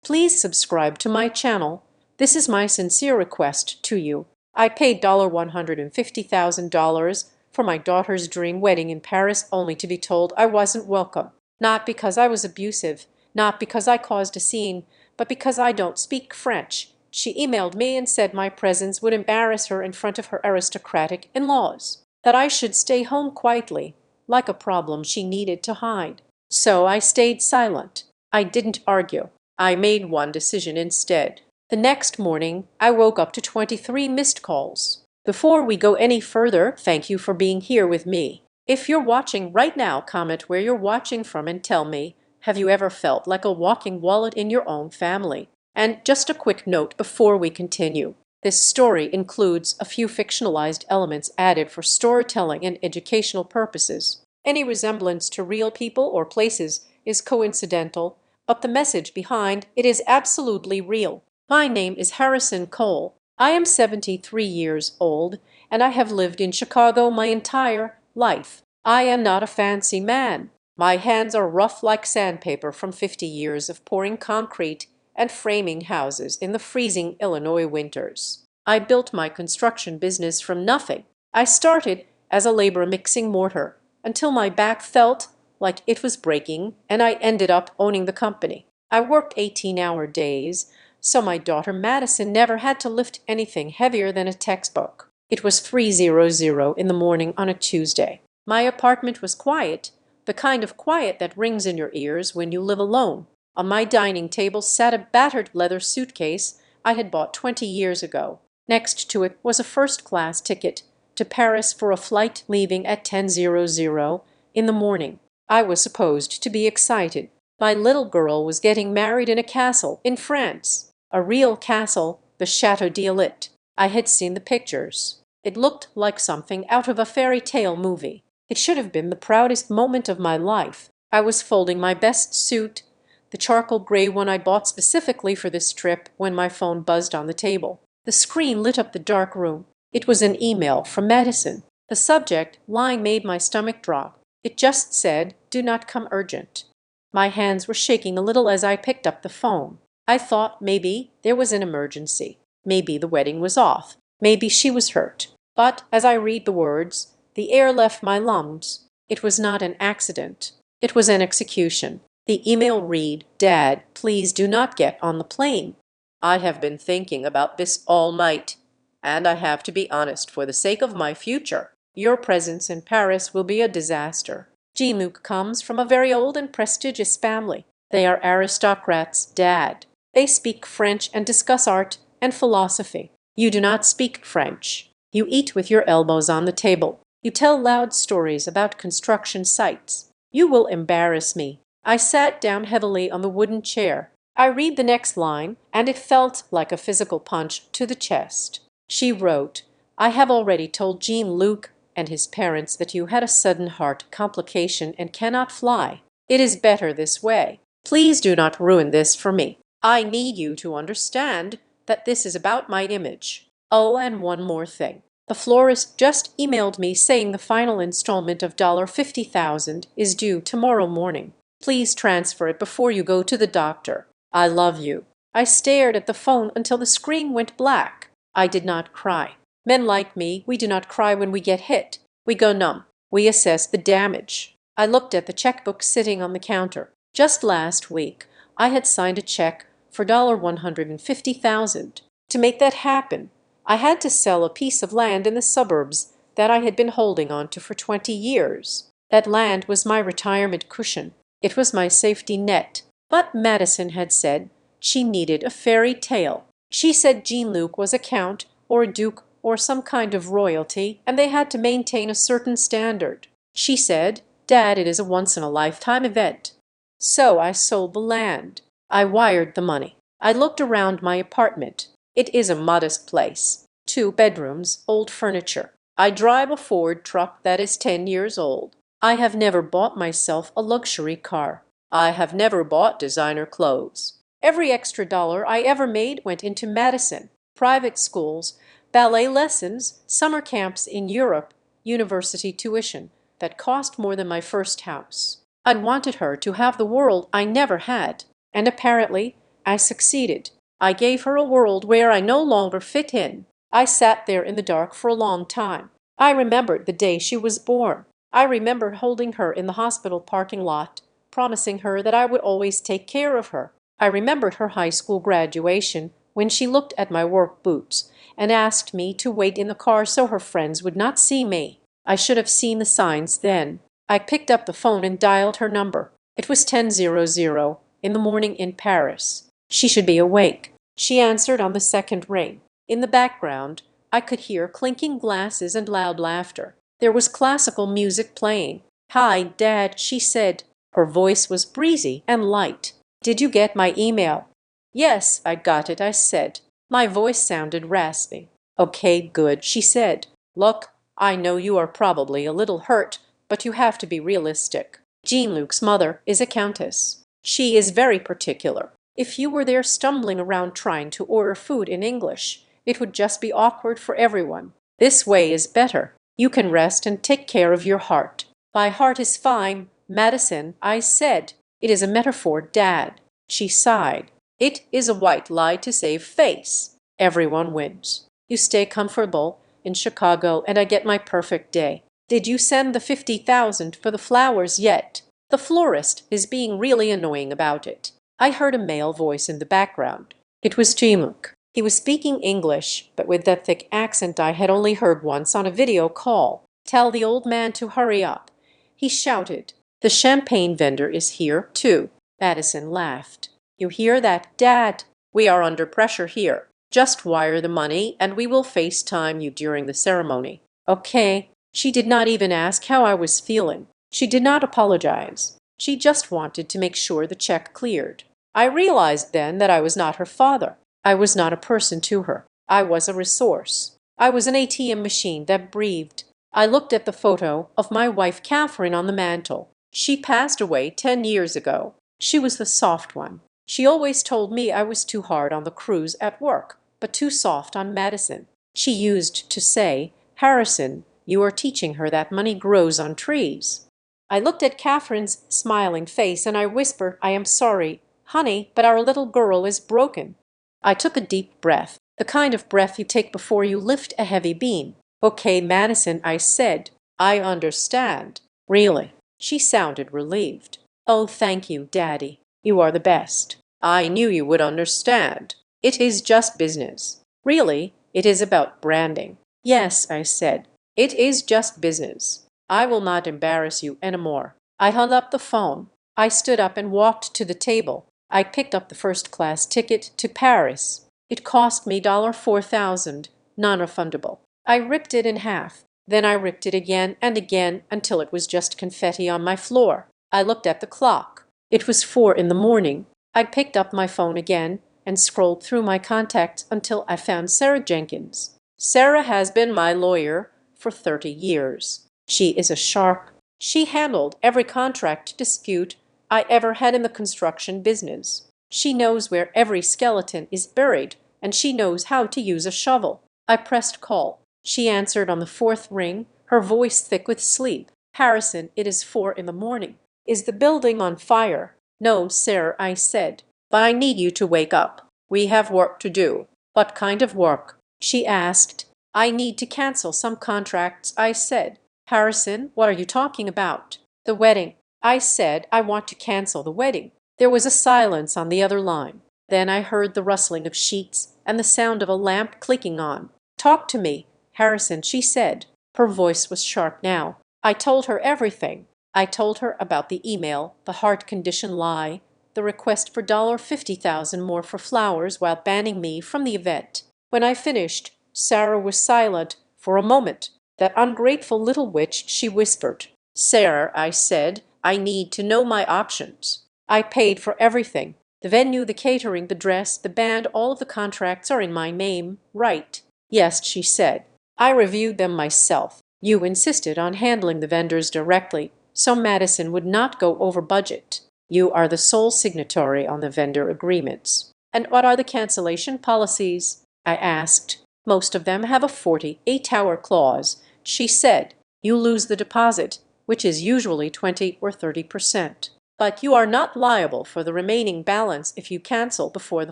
Please subscribe to my channel. This is my sincere request to you. I paid $150,000 for my daughter's dream wedding in Paris only to be told I wasn't welcome. Not because I was abusive, not because I caused a scene, but because I don't speak French. She emailed me and said my presence would embarrass her in front of her aristocratic in-laws, that I should stay home quietly, like a problem she needed to hide. So I stayed silent. I didn't argue. I made one decision instead. The next morning, I woke up to 23 missed calls. Before we go any further, thank you for being here with me. If you're watching right now, comment where you're watching from and tell me, have you ever felt like a walking wallet in your own family? And just a quick note before we continue. This story includes a few fictionalized elements added for storytelling and educational purposes. Any resemblance to real people or places is coincidental, but the message behind it is absolutely real. My name is Harrison Cole. I am 73 years old, and I have lived in Chicago my entire life. I am not a fancy man. My hands are rough like sandpaper from 50 years of pouring concrete and framing houses in the freezing Illinois winters. I built my construction business from nothing. I started as a laborer mixing mortar until my back felt like it was breaking, and I ended up owning the company. I worked 18-hour days, so my daughter Madison never had to lift anything heavier than a textbook. It was 3:00 in the morning on a Tuesday. My apartment was quiet, the kind of quiet that rings in your ears when you live alone. On my dining table sat a battered leather suitcase I had bought 20 years ago. Next to it was a first-class ticket to Paris for a flight leaving at 10:00 in the morning. I was supposed to be excited. My little girl was getting married in a castle in France. A real castle, the Château d'Elite. I had seen the pictures. It looked like something out of a fairy tale movie. It should have been the proudest moment of my life. I was folding my best suit, the charcoal gray one I bought specifically for this trip, when my phone buzzed on the table. The screen lit up the dark room. It was an email from Madison. The subject line made my stomach drop. It just said, "Do not come urgent." My hands were shaking a little as I picked up the phone. I thought maybe there was an emergency. Maybe the wedding was off. Maybe she was hurt. But as I read the words, the air left my lungs. It was not an accident. It was an execution. The email read, "Dad, please do not get on the plane. I have been thinking about this all night, and I have to be honest for the sake of my future. Your presence in Paris will be a disaster. Jean-Luc comes from a very old and prestigious family. They are aristocrats, Dad. They speak French and discuss art and philosophy. You do not speak French. You eat with your elbows on the table. You tell loud stories about construction sites. You will embarrass me." I sat down heavily on the wooden chair. I read the next line, and it felt like a physical punch to the chest. She wrote, "I have already told Jean-Luc and his parents that you had a sudden heart complication and cannot fly. It is better this way. Please do not ruin this for me. I need you to understand that this is about my image. Oh, and one more thing. The florist just emailed me saying the final installment of $50,000 is due tomorrow morning. Please transfer it before you go to the doctor. I love you." I stared at the phone until the screen went black. I did not cry. Men like me, we do not cry when we get hit. We go numb. We assess the damage. I looked at the checkbook sitting on the counter. Just last week, I had signed a check for $150,000. To make that happen, I had to sell a piece of land in the suburbs that I had been holding on to for 20 years. That land was my retirement cushion. It was my safety net. But Madison had said she needed a fairy tale. She said Jean-Luc was a count or a duke or some kind of royalty, and they had to maintain a certain standard. She said, "Dad, it is a once-in-a-lifetime event." So I sold the land. I wired the money. I looked around my apartment. It is a modest place. 2 bedrooms, old furniture. I drive a Ford truck that is 10 years old. I have never bought myself a luxury car. I have never bought designer clothes. Every extra dollar I ever made went into Madison, private schools, ballet lessons, summer camps in Europe, university tuition that cost more than my first house. I wanted her to have the world I never had, and apparently I succeeded. I gave her a world where I no longer fit in. I sat there in the dark for a long time. I remembered the day she was born. I remembered holding her in the hospital parking lot, promising her that I would always take care of her. I remembered her high school graduation when she looked at my work boots and asked me to wait in the car so her friends would not see me. I should have seen the signs then. I picked up the phone and dialed her number. It was 10:00 in the morning in Paris. She should be awake. She answered on the second ring. In the background, I could hear clinking glasses and loud laughter. There was classical music playing. "Hi, Dad," she said. Her voice was breezy and light. "Did you get my email?" "Yes, I got it," I said. My voice sounded raspy. "Okay, good," she said. "Look, I know you are probably a little hurt, but you have to be realistic. Jean-Luc's mother is a countess. She is very particular. If you were there stumbling around trying to order food in English, it would just be awkward for everyone. This way is better. You can rest and take care of your heart." "My heart is fine, Madison," I said. "It is a metaphor, Dad." She sighed. "It is a white lie to save face. Everyone wins. You stay comfortable in Chicago and I get my perfect day. Did you send the 50,000 for the flowers yet? The florist is being really annoying about it." I heard a male voice in the background. It was Jean-Luc. He was speaking English, but with that thick accent I had only heard once on a video call. "Tell the old man to hurry up," he shouted. "The champagne vendor is here, too." Madison laughed. "You hear that, Dad? We are under pressure here. Just wire the money and we will FaceTime you during the ceremony." "Okay." She did not even ask how I was feeling. She did not apologize. She just wanted to make sure the check cleared. I realized then that I was not her father. I was not a person to her. I was a resource. I was an ATM machine that breathed. I looked at the photo of my wife Catherine on the mantel. She passed away 10 years ago. She was the soft one. She always told me I was too hard on the crews at work, but too soft on Madison. She used to say, "Harrison, you are teaching her that money grows on trees." I looked at Catherine's smiling face and I whispered, "I am sorry, honey, but our little girl is broken." I took a deep breath, the kind of breath you take before you lift a heavy beam. "Okay, Madison," I said. "I understand." "Really?" She sounded relieved. "Oh, thank you, Daddy. You are the best. I knew you would understand. It is just business. Really, it is about branding." "Yes," I said. "It is just business. I will not embarrass you anymore." I hung up the phone. I stood up and walked to the table. I picked up the first-class ticket to Paris. It cost me $4,000, non-refundable. I ripped it in half. Then I ripped it again and again until it was just confetti on my floor. I looked at the clock. It was 4 in the morning. I picked up my phone again and scrolled through my contacts until I found Sarah Jenkins. Sarah has been my lawyer for 30 years. She is a sharp. She handled every contract dispute I ever had in the construction business. She knows where every skeleton is buried, and she knows how to use a shovel. I pressed call. She answered on the fourth ring, her voice thick with sleep. "Harrison, it is 4 in the morning. Is the building on fire?" "No, sir," I said. "But I need you to wake up. We have work to do." "What kind of work?" she asked. "I need to cancel some contracts," I said. "Harrison, what are you talking about?" "The wedding." I said, "I want to cancel the wedding." There was a silence on the other line. Then I heard the rustling of sheets and the sound of a lamp clicking on. "Talk to me, Harrison," she said. Her voice was sharp now. I told her everything. I told her about the email, the heart condition lie, the request for $50,000 more for flowers while banning me from the event. When I finished, Sarah was silent for a moment. "That ungrateful little witch," she whispered. "Sarah," I said, "I need to know my options. I paid for everything. The venue, the catering, the dress, the band, all of the contracts are in my name, right?" "Yes," she said. "I reviewed them myself. You insisted on handling the vendors directly, so Madison would not go over budget. You are the sole signatory on the vendor agreements." "And what are the cancellation policies?" I asked. "Most of them have a 48-hour clause," she said. "You lose the deposit, which is usually 20 or 30%. But you are not liable for the remaining balance if you cancel before the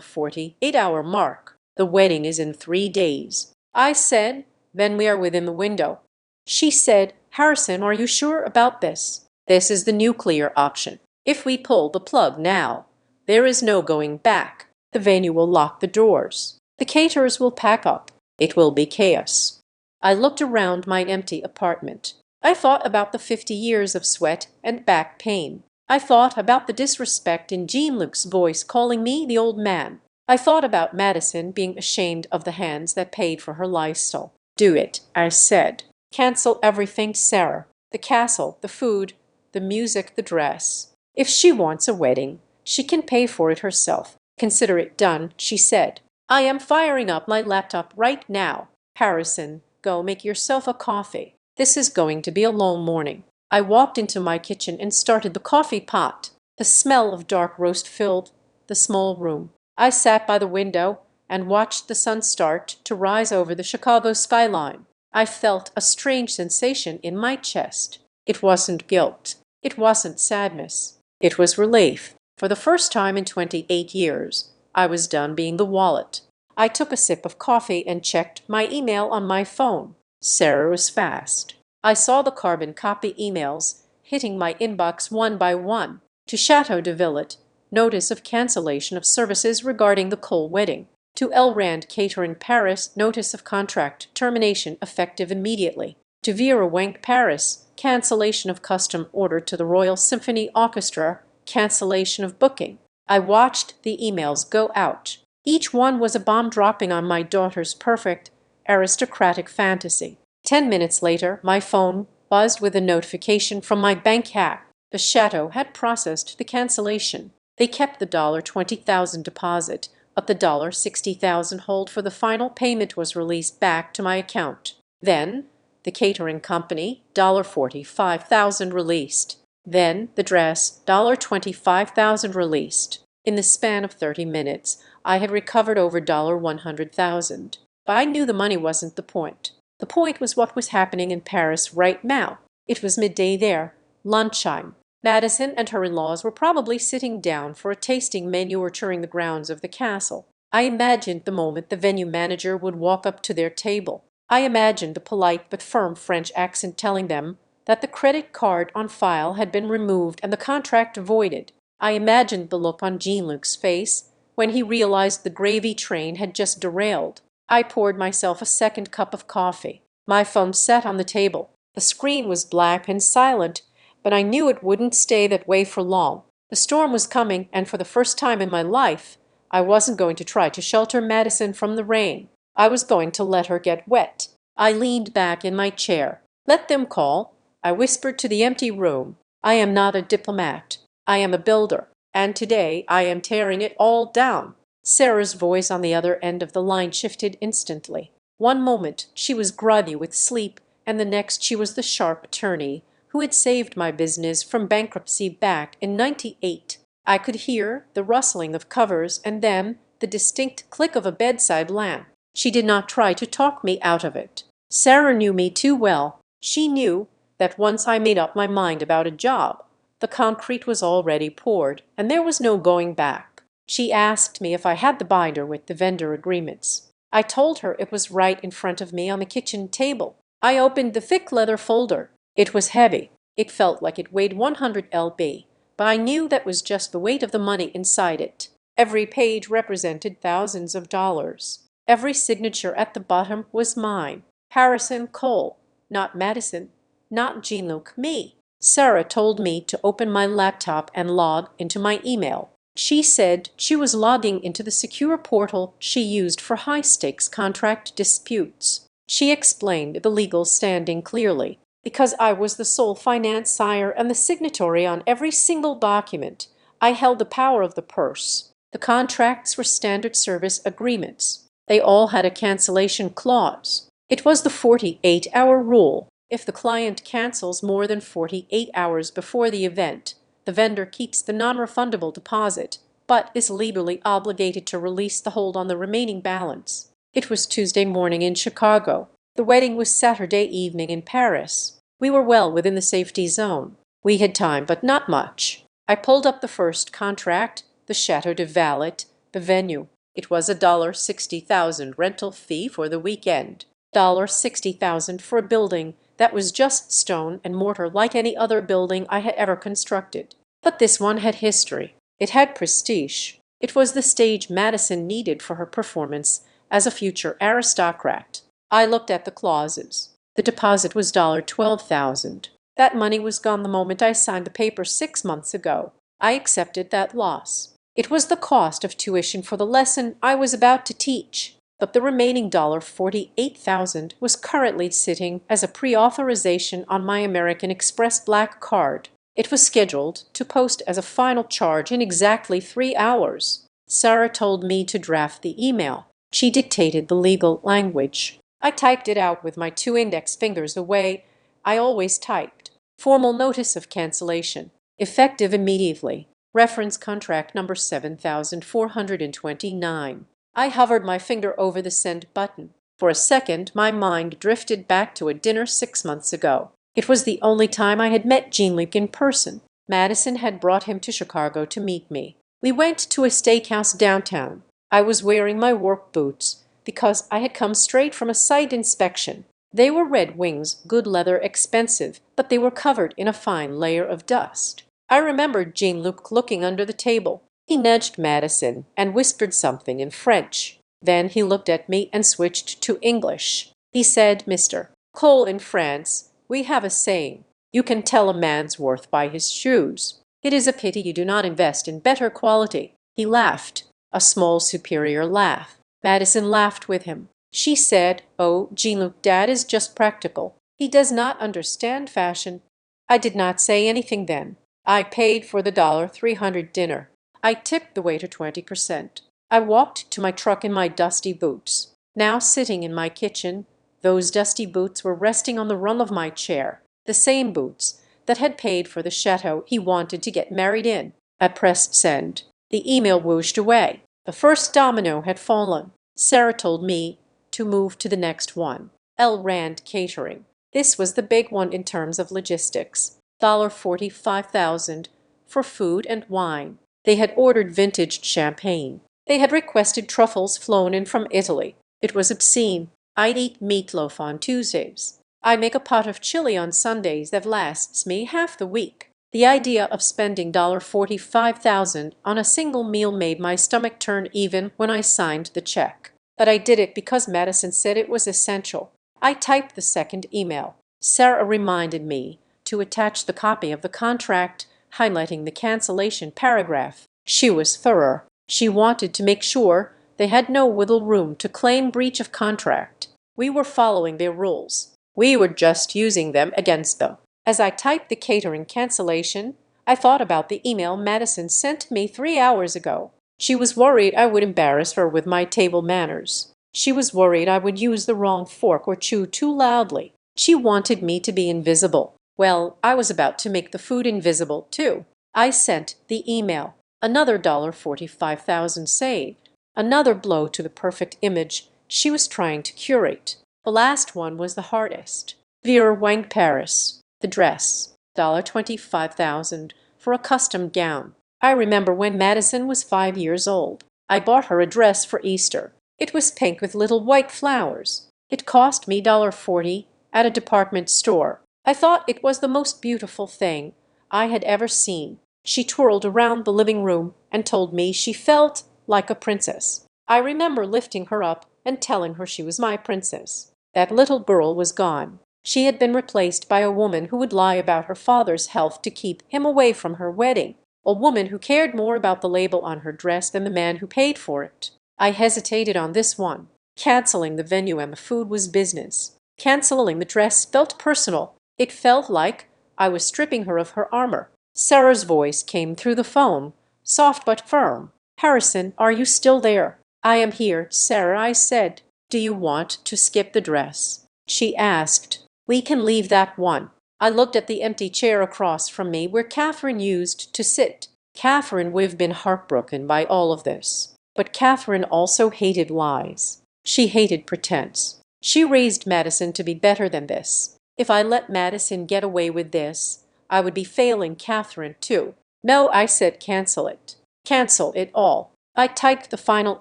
48-hour mark. The wedding is in 3 days. I said, then we are within the window. She said, Harrison, are you sure about this? This is the nuclear option. If we pull the plug now, there is no going back. The venue will lock the doors. The caterers will pack up. It will be chaos. I looked around my empty apartment. I thought about the 50 years of sweat and back pain. I thought about the disrespect in Jean-Luc's voice calling me the old man. I thought about Madison being ashamed of the hands that paid for her lifestyle. Do it, I said. Cancel everything, Sarah. The castle, the food, the music, the dress. If she wants a wedding, she can pay for it herself. Consider it done, she said. I am firing up my laptop right now. Harrison, go make yourself a coffee. This is going to be a long morning. I walked into my kitchen and started the coffee pot. The smell of dark roast filled the small room. I sat by the window and watched the sun start to rise over the Chicago skyline. I felt a strange sensation in my chest. It wasn't guilt. It wasn't sadness. It was relief. For the first time in 28 years, I was done being the wallet. I took a sip of coffee and checked my email on my phone. Sarah was fast. I saw the carbon copy emails hitting my inbox one by one. To Chateau de Villet, notice of cancellation of services regarding the Cole wedding. To L. Rand Catering Paris, notice of contract termination effective immediately. To Vera Wank Paris, cancellation of custom order to the Royal Symphony Orchestra, cancellation of booking. I watched the emails go out. Each one was a bomb dropping on my daughter's perfect, aristocratic fantasy. 10 minutes later, my phone buzzed with a notification from my bank hack. The Chateau had processed the cancellation. They kept the $20,000 deposit, but the $60,000 hold for the final payment was released back to my account. Then, the catering company, $45,000 released. Then, the dress, $25,000 released. In the span of 30 minutes, I had recovered over $100,000. But I knew the money wasn't the point. The point was what was happening in Paris right now. It was midday there, lunchtime. Madison and her in-laws were probably sitting down for a tasting menu or touring the grounds of the castle. I imagined the moment the venue manager would walk up to their table. I imagined the polite but firm French accent telling them that the credit card on file had been removed and the contract voided. I imagined the look on Jean-Luc's face when he realized the gravy train had just derailed. I poured myself a second cup of coffee. My phone sat on the table. The screen was black and silent, but I knew it wouldn't stay that way for long. The storm was coming, and for the first time in my life, I wasn't going to try to shelter Madison from the rain. I was going to let her get wet. I leaned back in my chair. Let them call. I whispered to the empty room. I am not a diplomat. I am a builder, and today I am tearing it all down. Sarah's voice on the other end of the line shifted instantly. One moment she was groggy with sleep, and the next she was the sharp attorney who had saved my business from bankruptcy back in '98. I could hear the rustling of covers and then the distinct click of a bedside lamp. She did not try to talk me out of it. Sarah knew me too well. She knew that once I made up my mind about a job, the concrete was already poured, and there was no going back. She asked me if I had the binder with the vendor agreements. I told her it was right in front of me on the kitchen table. I opened the thick leather folder. It was heavy. It felt like it weighed 100 lb, but I knew that was just the weight of the money inside it. Every page represented thousands of dollars. Every signature at the bottom was mine. Harrison Cole, not Madison, not Jean-Luc, me. Sarah told me to open my laptop and log into my email. She said she was logging into the secure portal she used for high-stakes contract disputes. She explained the legal standing clearly. Because I was the sole financier and the signatory on every single document, I held the power of the purse. The contracts were standard service agreements. They all had a cancellation clause. It was the 48-hour rule. If the client cancels more than 48 hours before the event, the vendor keeps the non-refundable deposit, but is legally obligated to release the hold on the remaining balance. It was Tuesday morning in Chicago. The wedding was Saturday evening in Paris. We were well within the safety zone. We had time, but not much. I pulled up the first contract, the Chateau de Valet, the venue. It was $60,000 rental fee for the weekend, $60,000 for a building that was just stone and mortar like any other building I had ever constructed. But this one had history. It had prestige. It was the stage Madison needed for her performance as a future aristocrat. I looked at the clauses. The deposit was $12,000. That money was gone the moment I signed the paper 6 months ago. I accepted that loss. It was the cost of tuition for the lesson I was about to teach, but the remaining $48,000 was currently sitting as a pre-authorization on my American Express Black Card. It was scheduled to post as a final charge in exactly 3 hours. Sarah told me to draft the email. She dictated the legal language. I typed it out with my 2 index fingers the way I always typed. Formal notice of cancellation. Effective immediately. Reference contract number 7429. I hovered my finger over the send button. For a second, my mind drifted back to a dinner 6 months ago. It was the only time I had met Jean-Luc in person. Madison had brought him to Chicago to meet me. We went to a steakhouse downtown. I was wearing my work boots because I had come straight from a site inspection. They were Red Wings, good leather, expensive, but they were covered in a fine layer of dust. I remembered Jean-Luc looking under the table. He nudged Madison and whispered something in French. Then he looked at me and switched to English. He said, "Mr. Cole, in France, we have a saying, you can tell a man's worth by his shoes. It is a pity you do not invest in better quality." He laughed, a small superior laugh. Madison laughed with him. She said, "Oh, Jean-Luc, Dad is just practical. He does not understand fashion." I did not say anything then. I paid for the $300 dinner. I tipped the waiter 20%. I walked to my truck in my dusty boots. Now sitting in my kitchen, those dusty boots were resting on the rung of my chair, the same boots that had paid for the chateau he wanted to get married in. I pressed send. The email whooshed away. The first domino had fallen. Sarah told me to move to the next one. L. Rand Catering. This was the big one in terms of logistics. $45,000 for food and wine. They had ordered vintage champagne. They had requested truffles flown in from Italy. It was obscene. I'd eat meatloaf on Tuesdays. I make a pot of chili on Sundays that lasts me half the week. The idea of spending $45,000 on a single meal made my stomach turn even when I signed the check. But I did it because Madison said it was essential. I typed the second email. Sarah reminded me to attach the copy of the contract, highlighting the cancellation paragraph. She was thorough. She wanted to make sure they had no wiggle room to claim breach of contract. We were following their rules. We were just using them against them. As I typed the catering cancellation, I thought about the email Madison sent me 3 hours ago. She was worried I would embarrass her with my table manners. She was worried I would use the wrong fork or chew too loudly. She wanted me to be invisible. Well, I was about to make the food invisible, too. I sent the email. Another $45,000 saved. Another blow to the perfect image she was trying to curate. The last one was the hardest. Vera Wang Paris. The dress. $25,000 for a custom gown. I remember when Madison was 5 years old. I bought her a dress for Easter. It was pink with little white flowers. It cost me $40 at a department store. I thought it was the most beautiful thing I had ever seen. She twirled around the living room and told me she felt like a princess. I remember lifting her up and telling her she was my princess. That little girl was gone. She had been replaced by a woman who would lie about her father's health to keep him away from her wedding. A woman who cared more about the label on her dress than the man who paid for it. I hesitated on this one. Canceling the venue and the food was business. Canceling the dress felt personal. It felt like I was stripping her of her armor. Sarah's voice came through the phone, soft but firm. "Harrison, are you still there?" "I am here, Sarah," I said. "Do you want to skip the dress?" She asked. "We can leave that one." I looked at the empty chair across from me where Catherine used to sit. Catherine would have been heartbroken by all of this. But Catherine also hated lies. She hated pretense. She raised Madison to be better than this. If I let Madison get away with this, I would be failing Catherine too. No, I said cancel it. Cancel it all. I typed the final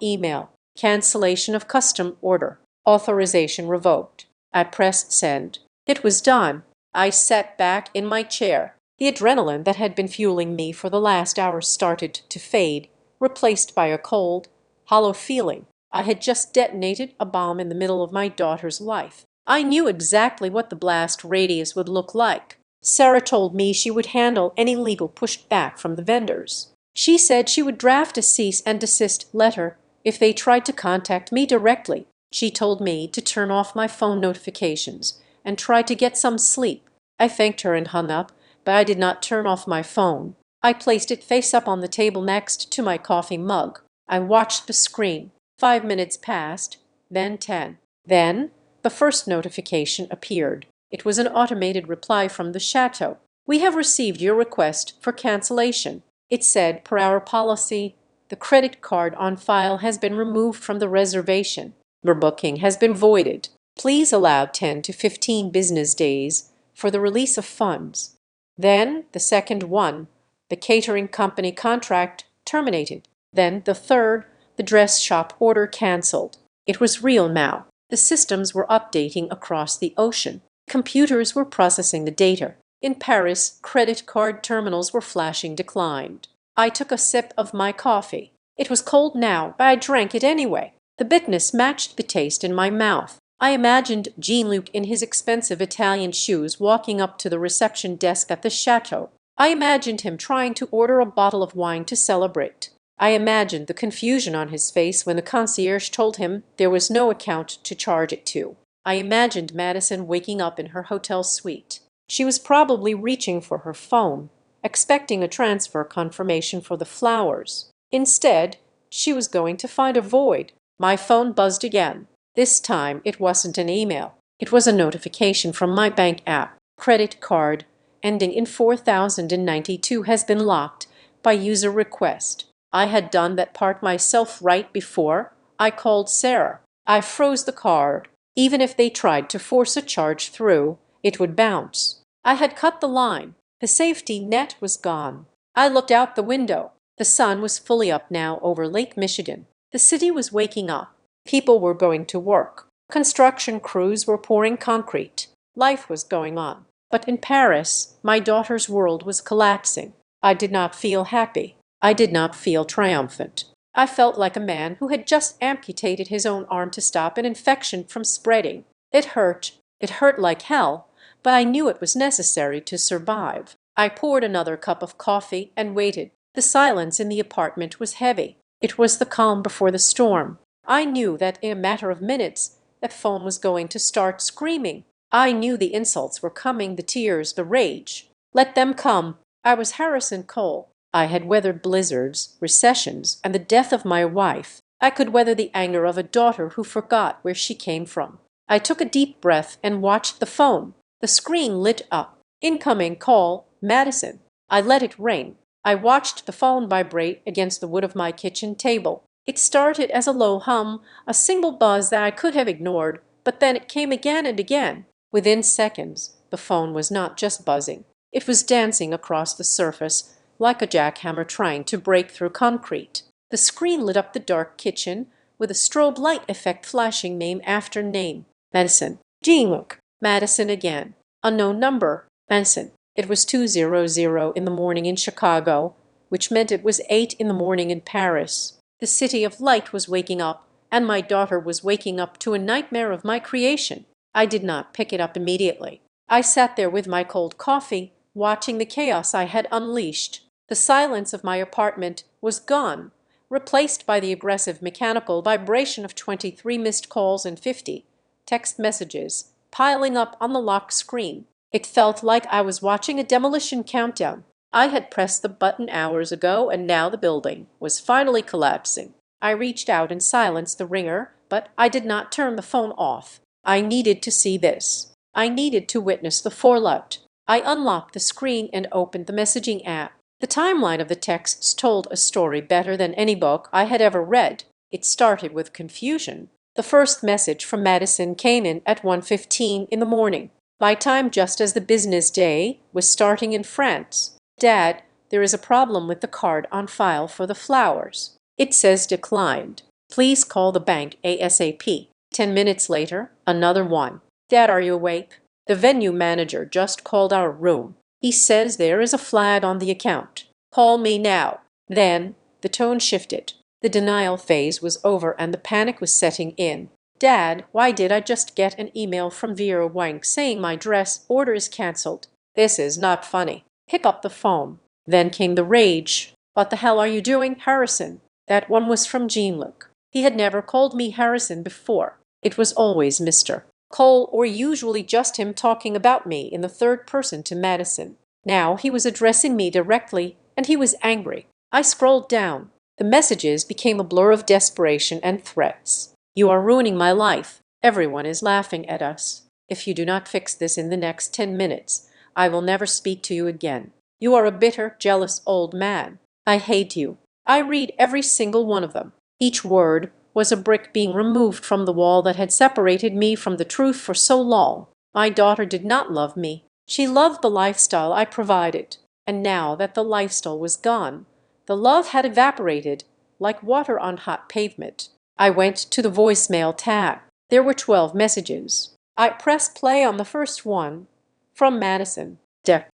email. Cancellation of custom order. Authorization revoked. I pressed send. It was done. I sat back in my chair. The adrenaline that had been fueling me for the last hour started to fade, replaced by a cold, hollow feeling. I had just detonated a bomb in the middle of my daughter's life. I knew exactly what the blast radius would look like. Sarah told me she would handle any legal pushback from the vendors. She said she would draft a cease and desist letter if they tried to contact me directly. She told me to turn off my phone notifications and try to get some sleep. I thanked her and hung up, but I did not turn off my phone. I placed it face up on the table next to my coffee mug. I watched the screen. 5 minutes passed, then 10. Then the first notification appeared. It was an automated reply from the chateau. We have received your request for cancellation. It said, per our policy, the credit card on file has been removed from the reservation. Your booking has been voided. Please allow 10 to 15 business days for the release of funds. Then the second one, the catering company contract terminated. Then the third, the dress shop order canceled. It was real now. The systems were updating across the ocean. Computers were processing the data. In Paris, credit card terminals were flashing declined. I took a sip of my coffee. It was cold now, but I drank it anyway. The bitterness matched the taste in my mouth. I imagined Jean-Luc in his expensive Italian shoes walking up to the reception desk at the chateau. I imagined him trying to order a bottle of wine to celebrate. I imagined the confusion on his face when the concierge told him there was no account to charge it to. I imagined Madison waking up in her hotel suite. She was probably reaching for her phone, expecting a transfer confirmation for the flowers. Instead, she was going to find a void. My phone buzzed again. This time, it wasn't an email. It was a notification from my bank app. Credit card, ending in 4092, has been locked by user request. I had done that part myself right before I called Sarah. I froze the card. Even if they tried to force a charge through, it would bounce. I had cut the line. The safety net was gone. I looked out the window. The sun was fully up now over Lake Michigan. The city was waking up. People were going to work. Construction crews were pouring concrete. Life was going on. But in Paris, my daughter's world was collapsing. I did not feel happy. I did not feel triumphant. I felt like a man who had just amputated his own arm to stop an infection from spreading. It hurt. It hurt like hell, but I knew it was necessary to survive. I poured another cup of coffee and waited. The silence in the apartment was heavy. It was the calm before the storm. I knew that in a matter of minutes, that phone was going to start screaming. I knew the insults were coming, the tears, the rage. Let them come. I was Harrison Cole. I had weathered blizzards, recessions, and the death of my wife. I could weather the anger of a daughter who forgot where she came from. I took a deep breath and watched the phone. The screen lit up. Incoming call, Madison. I let it ring. I watched the phone vibrate against the wood of my kitchen table. It started as a low hum, a single buzz that I could have ignored, but then it came again and again. Within seconds, the phone was not just buzzing. It was dancing across the surface like a jackhammer trying to break through concrete. The screen lit up the dark kitchen with a strobe light effect flashing name after name. Madison. Jean-Luc. Madison again. Unknown number. Madison. It was 2:00 in the morning in Chicago, which meant it was 8 in the morning in Paris. The city of light was waking up, and my daughter was waking up to a nightmare of my creation. I did not pick it up immediately. I sat there with my cold coffee, watching the chaos I had unleashed. The silence of my apartment was gone, replaced by the aggressive mechanical vibration of 23 missed calls and 50 text messages piling up on the locked screen. It felt like I was watching a demolition countdown. I had pressed the button hours ago, and now the building was finally collapsing. I reached out and silenced the ringer, but I did not turn the phone off. I needed to see this. I needed to witness the fallout. I unlocked the screen and opened the messaging app. The timeline of the texts told a story better than any book I had ever read. It started with confusion. The first message from Madison came in at 1:15 in the morning, my time just as the business day was starting in France. Dad, there is a problem with the card on file for the flowers. It says declined. Please call the bank ASAP. 10 minutes later, another one. Dad, are you awake? The venue manager just called our room. He says there is a flag on the account. Call me now. Then the tone shifted. The denial phase was over and the panic was setting in. Dad, why did I just get an email from Vera Wang saying my dress order is cancelled? This is not funny. Pick up the phone. Then came the rage. What the hell are you doing, Harrison? That one was from Jean-Luc. He had never called me Harrison before. It was always Mr. Cole, or usually just him talking about me in the third person to Madison. Now he was addressing me directly, and he was angry. I scrolled down. The messages became a blur of desperation and threats. You are ruining my life. Everyone is laughing at us. If you do not fix this in the next 10 minutes, I will never speak to you again. You are a bitter, jealous old man. I hate you. I read every single one of them. Each word was a brick being removed from the wall that had separated me from the truth for so long. My daughter did not love me. She loved the lifestyle I provided. And now that the lifestyle was gone, the love had evaporated like water on hot pavement. I went to the voicemail tab. There were 12 messages. I pressed play on the first one. From Madison.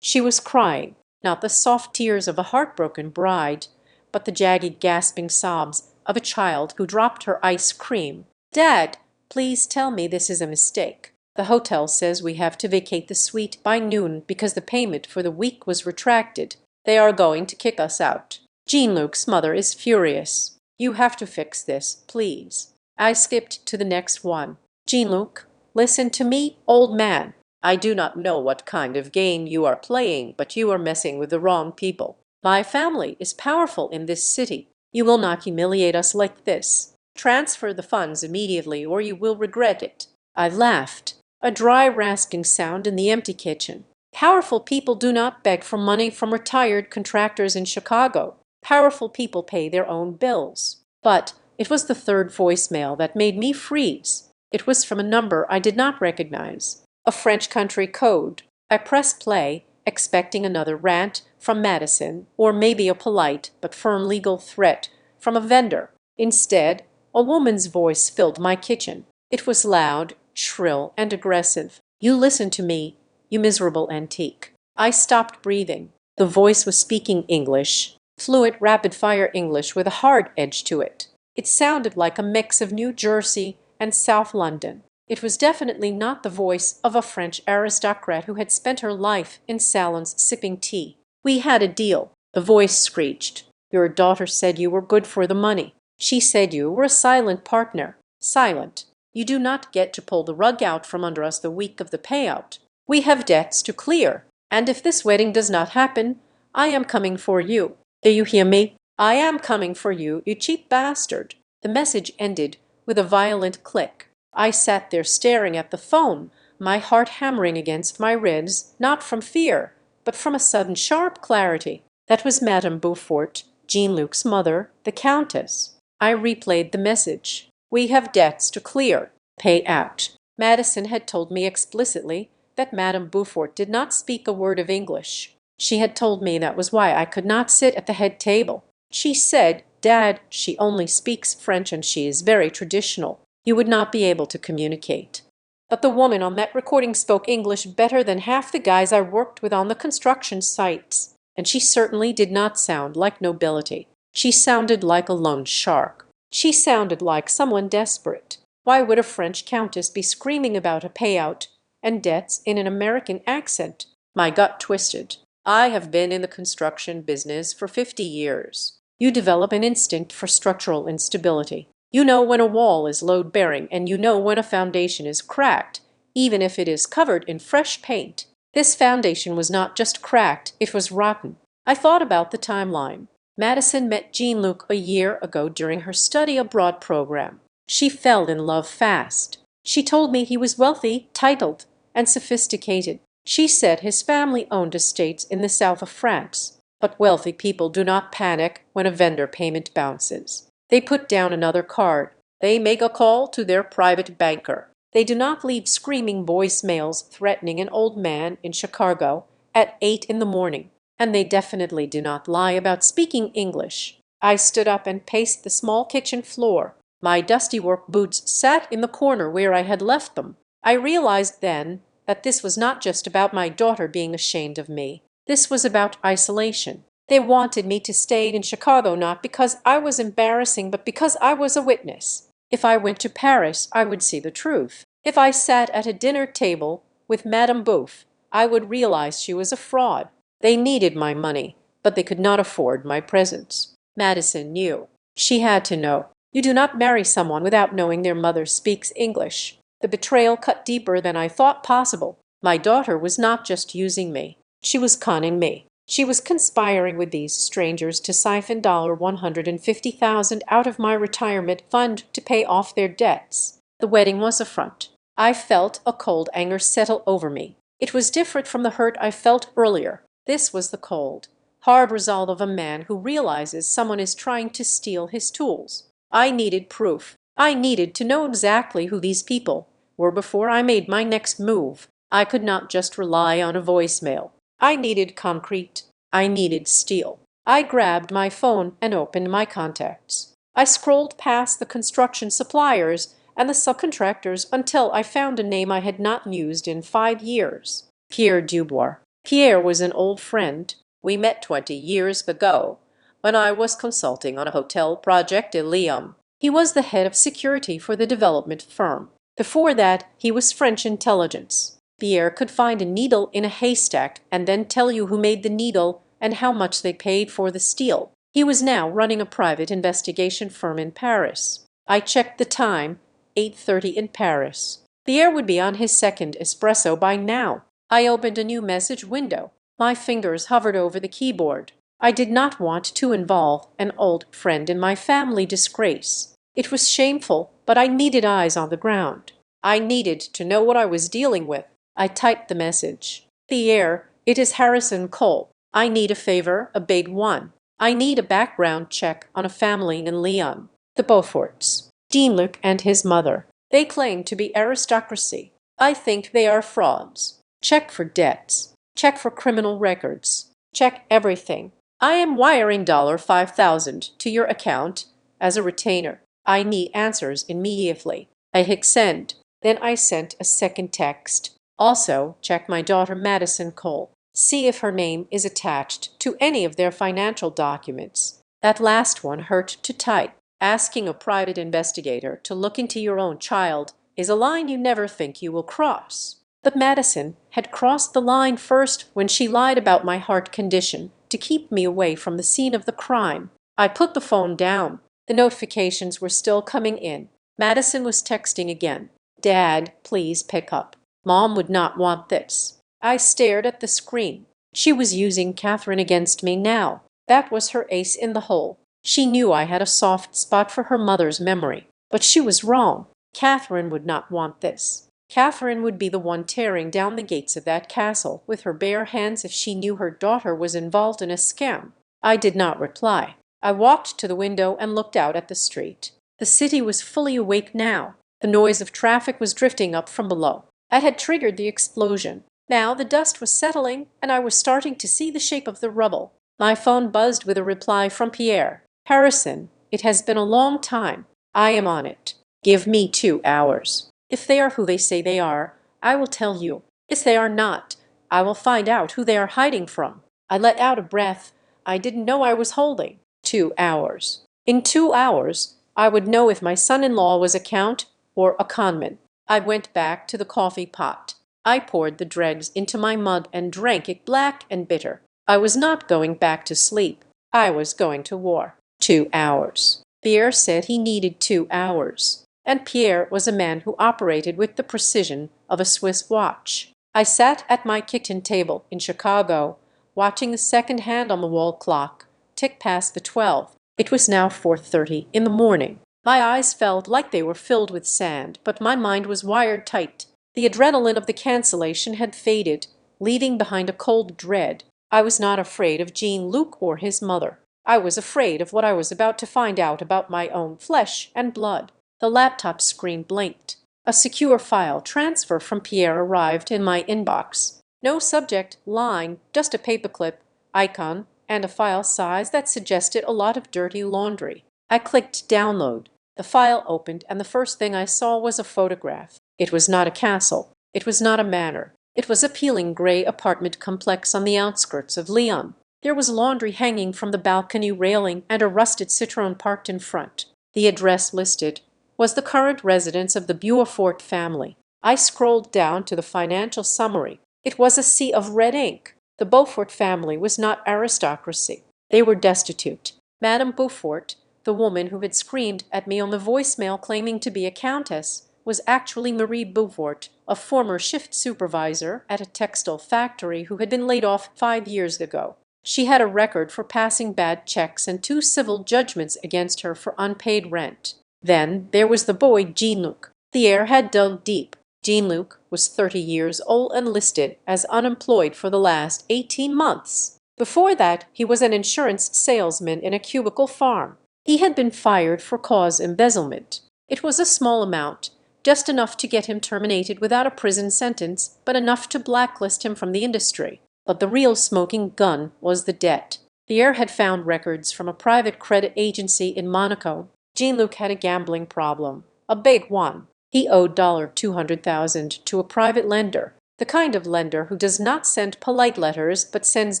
She was crying, not the soft tears of a heartbroken bride, but the jagged gasping sobs of a child who dropped her ice cream. Dad, please tell me this is a mistake. The hotel says we have to vacate the suite by noon because the payment for the week was retracted. They are going to kick us out. Jean-Luc's mother is furious. You have to fix this, please. I skipped to the next one. Jean-Luc, listen to me, old man. I do not know what kind of game you are playing, but you are messing with the wrong people. My family is powerful in this city. You will not humiliate us like this. Transfer the funds immediately or you will regret it. I laughed. A dry rasping sound in the empty kitchen. Powerful people do not beg for money from retired contractors in Chicago. Powerful people pay their own bills. But it was the third voicemail that made me freeze. It was from a number I did not recognize. A French country code. I pressed play, expecting another rant from Madison, or maybe a polite but firm legal threat from a vendor. Instead, a woman's voice filled my kitchen. It was loud, shrill, and aggressive. You listen to me, you miserable antique. I stopped breathing. The voice was speaking English, fluent, rapid-fire English with a hard edge to it. It sounded like a mix of New Jersey and South London. It was definitely not the voice of a French aristocrat who had spent her life in salons sipping tea. We had a deal. The voice screeched. Your daughter said you were good for the money. She said you were a silent partner. Silent. You do not get to pull the rug out from under us the week of the payout. We have debts to clear. And if this wedding does not happen, I am coming for you. Do you hear me? I am coming for you, you cheap bastard. The message ended with a violent click. I sat there staring at the phone, my heart hammering against my ribs, not from fear, but from a sudden sharp clarity. That was Madame Beaufort, Jean-Luc's mother, the Countess. I replayed the message. We have debts to clear. Pay out. Madison had told me explicitly that Madame Beaufort did not speak a word of English. She had told me that was why I could not sit at the head table. She said, Dad, she only speaks French and she is very traditional. You would not be able to communicate. But the woman on that recording spoke English better than half the guys I worked with on the construction sites. And she certainly did not sound like nobility. She sounded like a loan shark. She sounded like someone desperate. Why would a French countess be screaming about a payout and debts in an American accent? My gut twisted. I have been in the construction business for 50 years. You develop an instinct for structural instability. You know when a wall is load-bearing and you know when a foundation is cracked, even if it is covered in fresh paint. This foundation was not just cracked, it was rotten. I thought about the timeline. Madison met Jean-Luc a year ago during her study abroad program. She fell in love fast. She told me he was wealthy, titled, and sophisticated. She said his family owned estates in the south of France. But wealthy people do not panic when a vendor payment bounces. They put down another card. They make a call to their private banker. They do not leave screaming voicemails threatening an old man in Chicago at 8 in the morning. And they definitely do not lie about speaking English. I stood up and paced the small kitchen floor. My dusty work boots sat in the corner where I had left them. I realized then that this was not just about my daughter being ashamed of me. This was about isolation. They wanted me to stay in Chicago not because I was embarrassing, but because I was a witness. If I went to Paris, I would see the truth. If I sat at a dinner table with Madame Bouffe, I would realize she was a fraud. They needed my money, but they could not afford my presence. Madison knew. She had to know. You do not marry someone without knowing their mother speaks English. The betrayal cut deeper than I thought possible. My daughter was not just using me. She was conning me. She was conspiring with these strangers to siphon $150,000 out of my retirement fund to pay off their debts. The wedding was a front. I felt a cold anger settle over me. It was different from the hurt I felt earlier. This was the cold, hard resolve of a man who realizes someone is trying to steal his tools. I needed proof. I needed to know exactly who these people were before I made my next move. I could not just rely on a voicemail. I needed concrete. I needed steel. I grabbed my phone and opened my contacts. I scrolled past the construction suppliers and the subcontractors until I found a name I had not used in 5 years. Pierre Dubois. Pierre was an old friend. We met 20 years ago when I was consulting on a hotel project in Lyon. He was the head of security for the development firm. Before that, he was French intelligence. Pierre could find a needle in a haystack and then tell you who made the needle and how much they paid for the steel. He was now running a private investigation firm in Paris. I checked the time, 8:30 in Paris. Pierre would be on his second espresso by now. I opened a new message window. My fingers hovered over the keyboard. I did not want to involve an old friend in my family disgrace. It was shameful, but I needed eyes on the ground. I needed to know what I was dealing with. I typed the message. Pierre, it is Harrison Cole. I need a favor, a big one. I need a background check on a family in Lyon. The Beauforts. Dean-Luc and his mother. They claim to be aristocracy. I think they are frauds. Check for debts. Check for criminal records. Check everything. I am wiring $5,000 to your account as a retainer. I need answers immediately. I hit send. Then I sent a second text. Also, check my daughter Madison Cole. See if her name is attached to any of their financial documents. That last one hurt to type. Asking a private investigator to look into your own child is a line you never think you will cross. But Madison had crossed the line first when she lied about my heart condition to keep me away from the scene of the crime. I put the phone down. The notifications were still coming in. Madison was texting again. Dad, please pick up. Mom would not want this. I stared at the screen. She was using Catherine against me now. That was her ace in the hole. She knew I had a soft spot for her mother's memory. But she was wrong. Catherine would not want this. Catherine would be the one tearing down the gates of that castle with her bare hands if she knew her daughter was involved in a scam. I did not reply. I walked to the window and looked out at the street. The city was fully awake now. The noise of traffic was drifting up from below. That had triggered the explosion. Now the dust was settling, and I was starting to see the shape of the rubble. My phone buzzed with a reply from Pierre. Harrison, it has been a long time. I am on it. Give me 2 hours. If they are who they say they are, I will tell you. If they are not, I will find out who they are hiding from. I let out a breath I didn't know I was holding. 2 hours. In 2 hours, I would know if my son-in-law was a count or a conman. I went back to the coffee pot. I poured the dregs into my mug and drank it black and bitter. I was not going back to sleep. I was going to war. 2 hours. Pierre said he needed 2 hours. And Pierre was a man who operated with the precision of a Swiss watch. I sat at my kitchen table in Chicago, watching the second hand on the wall clock tick past the 12. It was now 4:30 in the morning. My eyes felt like they were filled with sand, but my mind was wired tight. The adrenaline of the cancellation had faded, leaving behind a cold dread. I was not afraid of Jean-Luc or his mother. I was afraid of what I was about to find out about my own flesh and blood. The laptop screen blinked. A secure file transfer from Pierre arrived in my inbox. No subject line, just a paperclip icon, and a file size that suggested a lot of dirty laundry. I clicked download. The file opened, and the first thing I saw was a photograph. It was not a castle. It was not a manor. It was a peeling gray apartment complex on the outskirts of Lyon. There was laundry hanging from the balcony railing and a rusted Citroën parked in front. The address listed was the current residence of the Beaufort family. I scrolled down to the financial summary. It was a sea of red ink. The Beaufort family was not aristocracy. They were destitute. Madame Beaufort, the woman who had screamed at me on the voicemail claiming to be a countess, was actually Marie Beaufort, a former shift supervisor at a textile factory who had been laid off 5 years ago. She had a record for passing bad checks and 2 civil judgments against her for unpaid rent. Then there was the boy Jean-Luc. The heir had dug deep. Jean-Luc was 30 years old and listed as unemployed for the last 18 months. Before that, he was an insurance salesman in a cubicle farm. He had been fired for cause embezzlement. It was a small amount, just enough to get him terminated without a prison sentence, but enough to blacklist him from the industry. But the real smoking gun was the debt. The heir had found records from a private credit agency in Monaco. Jean-Luc had a gambling problem, a big one. He owed $200,000 to a private lender, the kind of lender who does not send polite letters but sends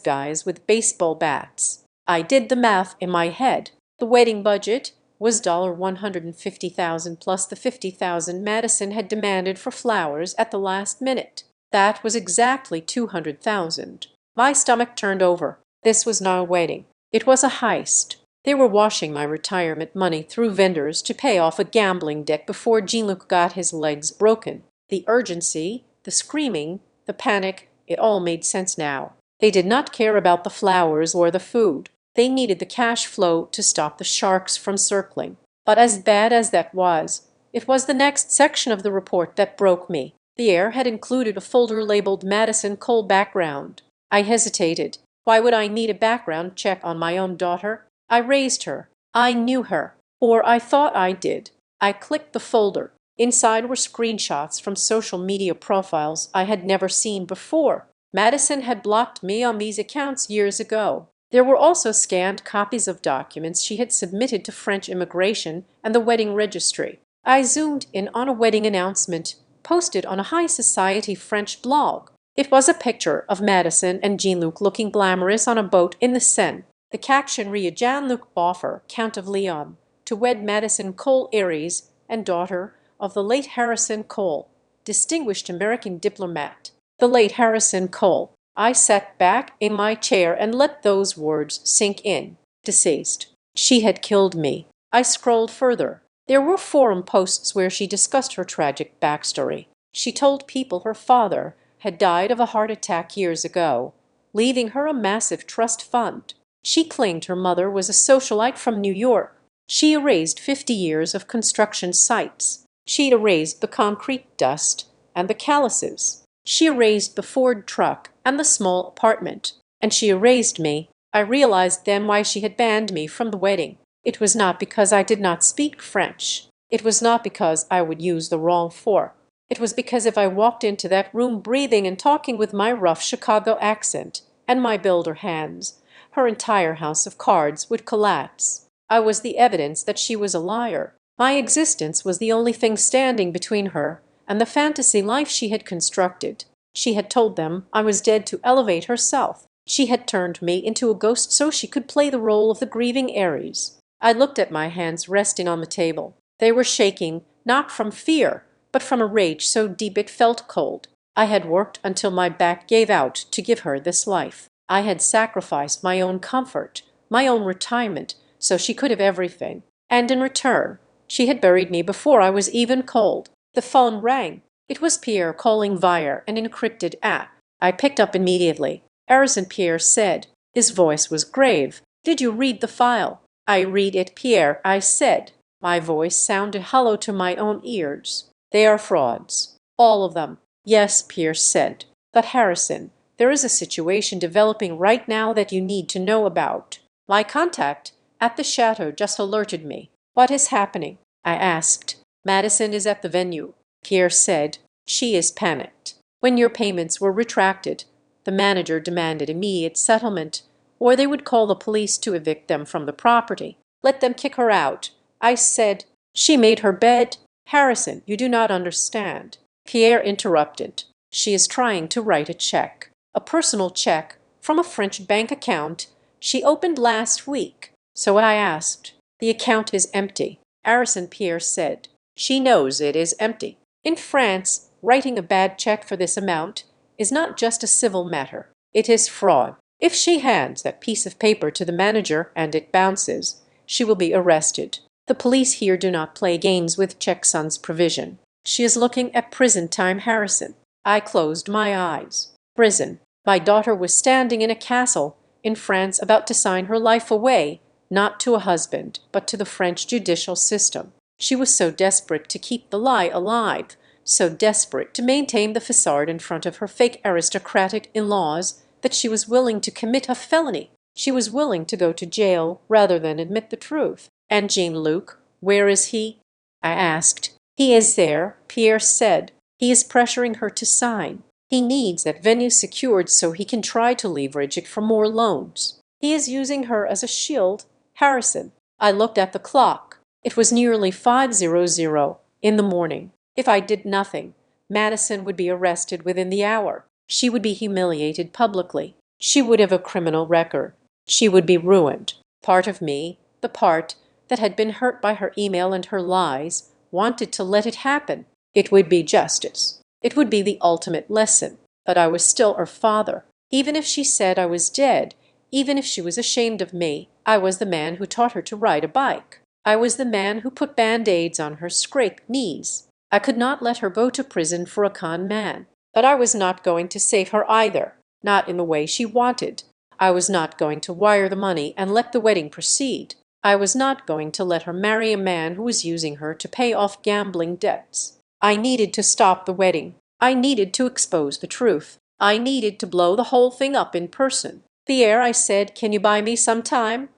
guys with baseball bats. I did the math in my head. The wedding budget was $150,000 plus the $50,000 Madison had demanded for flowers at the last minute. That was exactly $200,000. My stomach turned over. This was not a wedding. It was a heist. They were washing my retirement money through vendors to pay off a gambling debt before Jean-Luc got his legs broken. The urgency, the screaming, the panic, it all made sense now. They did not care about the flowers or the food. They needed the cash flow to stop the sharks from circling. But as bad as that was, it was the next section of the report that broke me. The heir had included a folder labeled Madison Cole background. I hesitated. Why would I need a background check on my own daughter? I raised her. I knew her. Or I thought I did. I clicked the folder. Inside were screenshots from social media profiles I had never seen before. Madison had blocked me on these accounts years ago. There were also scanned copies of documents she had submitted to French immigration and the wedding registry. I zoomed in on a wedding announcement posted on a high society French blog. It was a picture of Madison and Jean-Luc looking glamorous on a boat in the Seine. The caption read Jean-Luc Beaufort, Count of Lyon, to wed Madison Cole Aries and daughter of the late Harrison Cole, distinguished American diplomat. The late Harrison Cole. I sat back in my chair and let those words sink in. Deceased. She had killed me. I scrolled further. There were forum posts where she discussed her tragic backstory. She told people her father had died of a heart attack years ago, leaving her a massive trust fund. She claimed her mother was a socialite from New York. She erased 50 years of construction sites. She'd erased the concrete dust and the calluses. She erased the Ford truck and the small apartment. And she erased me. I realized then why she had banned me from the wedding. It was not because I did not speak French. It was not because I would use the wrong fork. It was because if I walked into that room breathing and talking with my rough Chicago accent and my builder hands, her entire house of cards would collapse. I was the evidence that she was a liar. My existence was the only thing standing between her and the fantasy life she had constructed. She had told them I was dead to elevate herself. She had turned me into a ghost so she could play the role of the grieving Ares. I looked at my hands resting on the table. They were shaking, not from fear, but from a rage so deep it felt cold. I had worked until my back gave out to give her this life. I had sacrificed my own comfort, my own retirement, so she could have everything. And in return, she had buried me before I was even cold. The phone rang. It was Pierre calling via an encrypted app. I picked up immediately. Arison, Pierre said. His voice was grave. Did you read the file? I read it, Pierre, I said. My voice sounded hollow to my own ears. They are frauds. All of them. Yes, Pierre said. But Harrison, there is a situation developing right now that you need to know about. My contact at the chateau just alerted me. What is happening? I asked. Madison is at the venue. Pierre said. She is panicked. When your payments were retracted, the manager demanded immediate settlement. or they would call the police to evict them from the property. Let them kick her out. I said, she made her bed. Harrison, you do not understand. Pierre interrupted. She is trying to write a check. A personal check from a French bank account she opened last week. So I asked. The account is empty. Harrison, Pierre said. She knows it is empty. In France, writing a bad check for this amount is not just a civil matter. It is fraud. If she hands that piece of paper to the manager and it bounces, she will be arrested. The police here do not play games with checksums provision. She is looking at prison time, Harrison. I closed my eyes. Prison. My daughter was standing in a castle in France about to sign her life away, not to a husband, but to the French judicial system. She was so desperate to keep the lie alive, so desperate to maintain the facade in front of her fake aristocratic in-laws, that she was willing to commit a felony. She was willing to go to jail rather than admit the truth. And Jean-Luc, where is he? I asked. He is there, Pierre said. He is pressuring her to sign. He needs that venue secured so he can try to leverage it for more loans. He is using her as a shield. Harrison. I looked at the clock. It was nearly 5:00 in the morning. If I did nothing, Madison would be arrested within the hour. She would be humiliated publicly. She would have a criminal record. She would be ruined. Part of me, the part that had been hurt by her email and her lies, wanted to let it happen. It would be justice. It would be the ultimate lesson. But I was still her father. Even if she said I was dead, even if she was ashamed of me, I was the man who taught her to ride a bike. I was the man who put band-aids on her scraped knees. I could not let her go to prison for a con man. But I was not going to save her either, not in the way she wanted. I was not going to wire the money and let the wedding proceed. I was not going to let her marry a man who was using her to pay off gambling debts. I needed to stop the wedding. I needed to expose the truth. I needed to blow the whole thing up in person. Pierre, I said, can you buy me some time?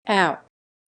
Ow.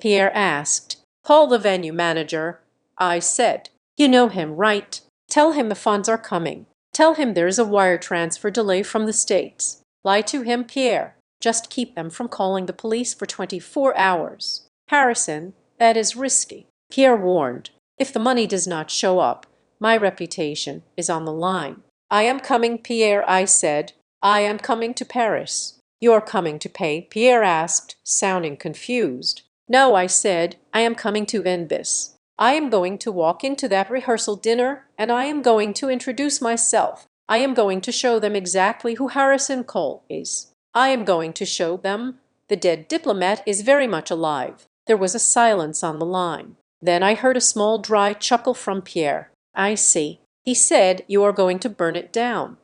Pierre asked. Call the venue manager. I said. You know him, right? Tell him the funds are coming. Tell him there is a wire transfer delay from the States. Lie to him, Pierre. Just keep them from calling the police for 24 hours. Harrison, that is risky. Pierre warned. If the money does not show up, my reputation is on the line. I am coming, Pierre, I said. I am coming to Paris. You're coming to pay? Pierre asked, sounding confused. No, I said. I am coming to end this. I am going to walk into that rehearsal dinner, and I am going to introduce myself. I am going to show them exactly who Harrison Cole is. I am going to show them the dead diplomat is very much alive. There was a silence on the line. Then I heard a small dry chuckle from Pierre. I see. He said, you are going to burn it down.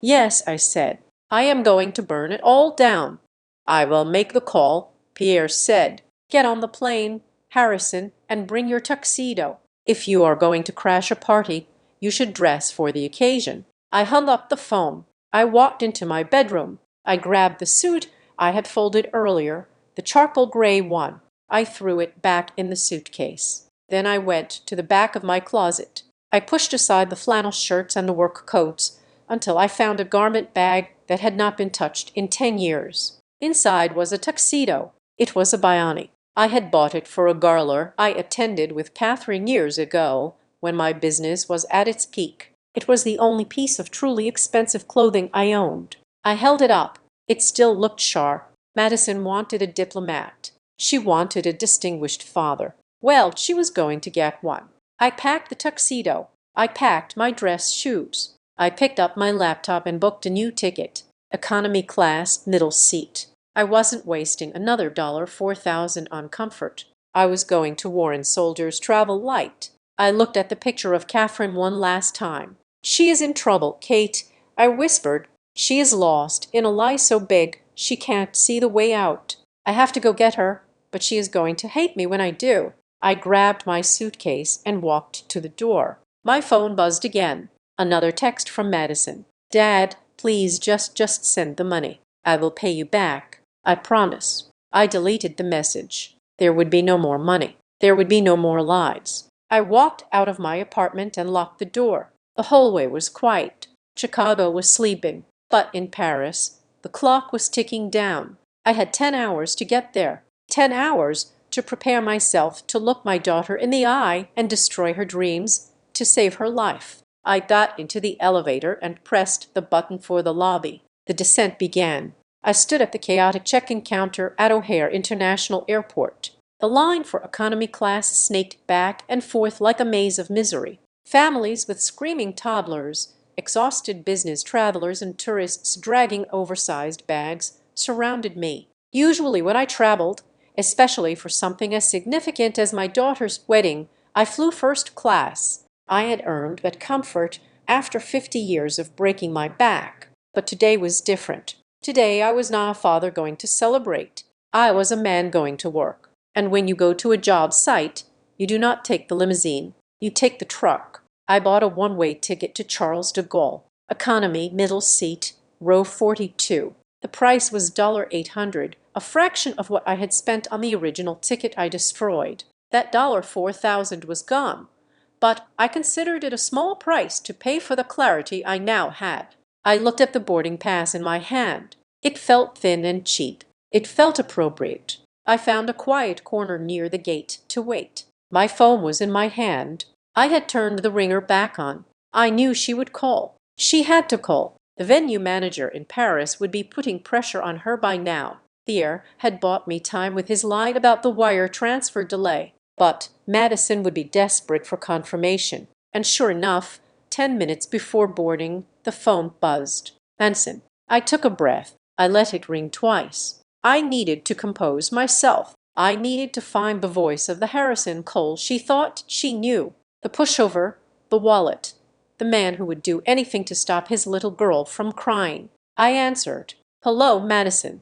Yes, I said. I am going to burn it all down. I will make the call, Pierre said. Get on the plane, Harrison, and bring your tuxedo. If you are going to crash a party, you should dress for the occasion. I hung up the phone. I walked into my bedroom. I grabbed the suit I had folded earlier, the charcoal gray one. I threw it back in the suitcase. Then I went to the back of my closet. I pushed aside the flannel shirts and the work coats until I found a garment bag that had not been touched in 10 years. Inside was a tuxedo. It was a bionic. I had bought it for a garler I attended with Catherine years ago, when my business was at its peak. It was the only piece of truly expensive clothing I owned. I held it up. It still looked sharp. Madison wanted a diplomat. She wanted a distinguished father. Well, she was going to get one. I packed the tuxedo. I packed my dress shoes. I picked up my laptop and booked a new ticket. Economy class, middle seat. I wasn't wasting another $4,000 on comfort. I was going to Warren Soldiers Travel Light. I looked at the picture of Catherine one last time. She is in trouble, Kate, I whispered. She is lost in a lie so big she can't see the way out. I have to go get her, but she is going to hate me when I do. I grabbed my suitcase and walked to the door. My phone buzzed again. Another text from Madison. Dad, please just send the money. I will pay you back. I promise. I deleted the message. There would be no more money. There would be no more lies. I walked out of my apartment and locked the door. The hallway was quiet. Chicago was sleeping. But in Paris, the clock was ticking down. I had 10 hours to get there. 10 hours to prepare myself to look my daughter in the eye and destroy her dreams, to save her life. I got into the elevator and pressed the button for the lobby. The descent began. I stood at the chaotic check-in counter at O'Hare International Airport. The line for economy class snaked back and forth like a maze of misery. Families with screaming toddlers, exhausted business travelers, and tourists dragging oversized bags surrounded me. Usually when I traveled, especially for something as significant as my daughter's wedding, I flew first class. I had earned that comfort after 50 years of breaking my back. But today was different. Today I was not a father going to celebrate. I was a man going to work. And when you go to a job site, you do not take the limousine. You take the truck. I bought a one-way ticket to Charles de Gaulle. Economy, middle seat, row 42. The price was $800, a fraction of what I had spent on the original ticket I destroyed. That $4,000 was gone. But I considered it a small price to pay for the clarity I now had. I looked at the boarding pass in my hand. It felt thin and cheap. It felt appropriate. I found a quiet corner near the gate to wait. My phone was in my hand. I had turned the ringer back on. I knew she would call. She had to call. The venue manager in Paris would be putting pressure on her by now. Pierre had bought me time with his lie about the wire transfer delay. But Madison would be desperate for confirmation. And sure enough, 10 minutes before boarding, the phone buzzed. Madison. I took a breath. I let it ring twice. I needed to compose myself. I needed to find the voice of the Harrison Cole she thought she knew. The pushover, the wallet, the man who would do anything to stop his little girl from crying. I answered. Hello, Madison.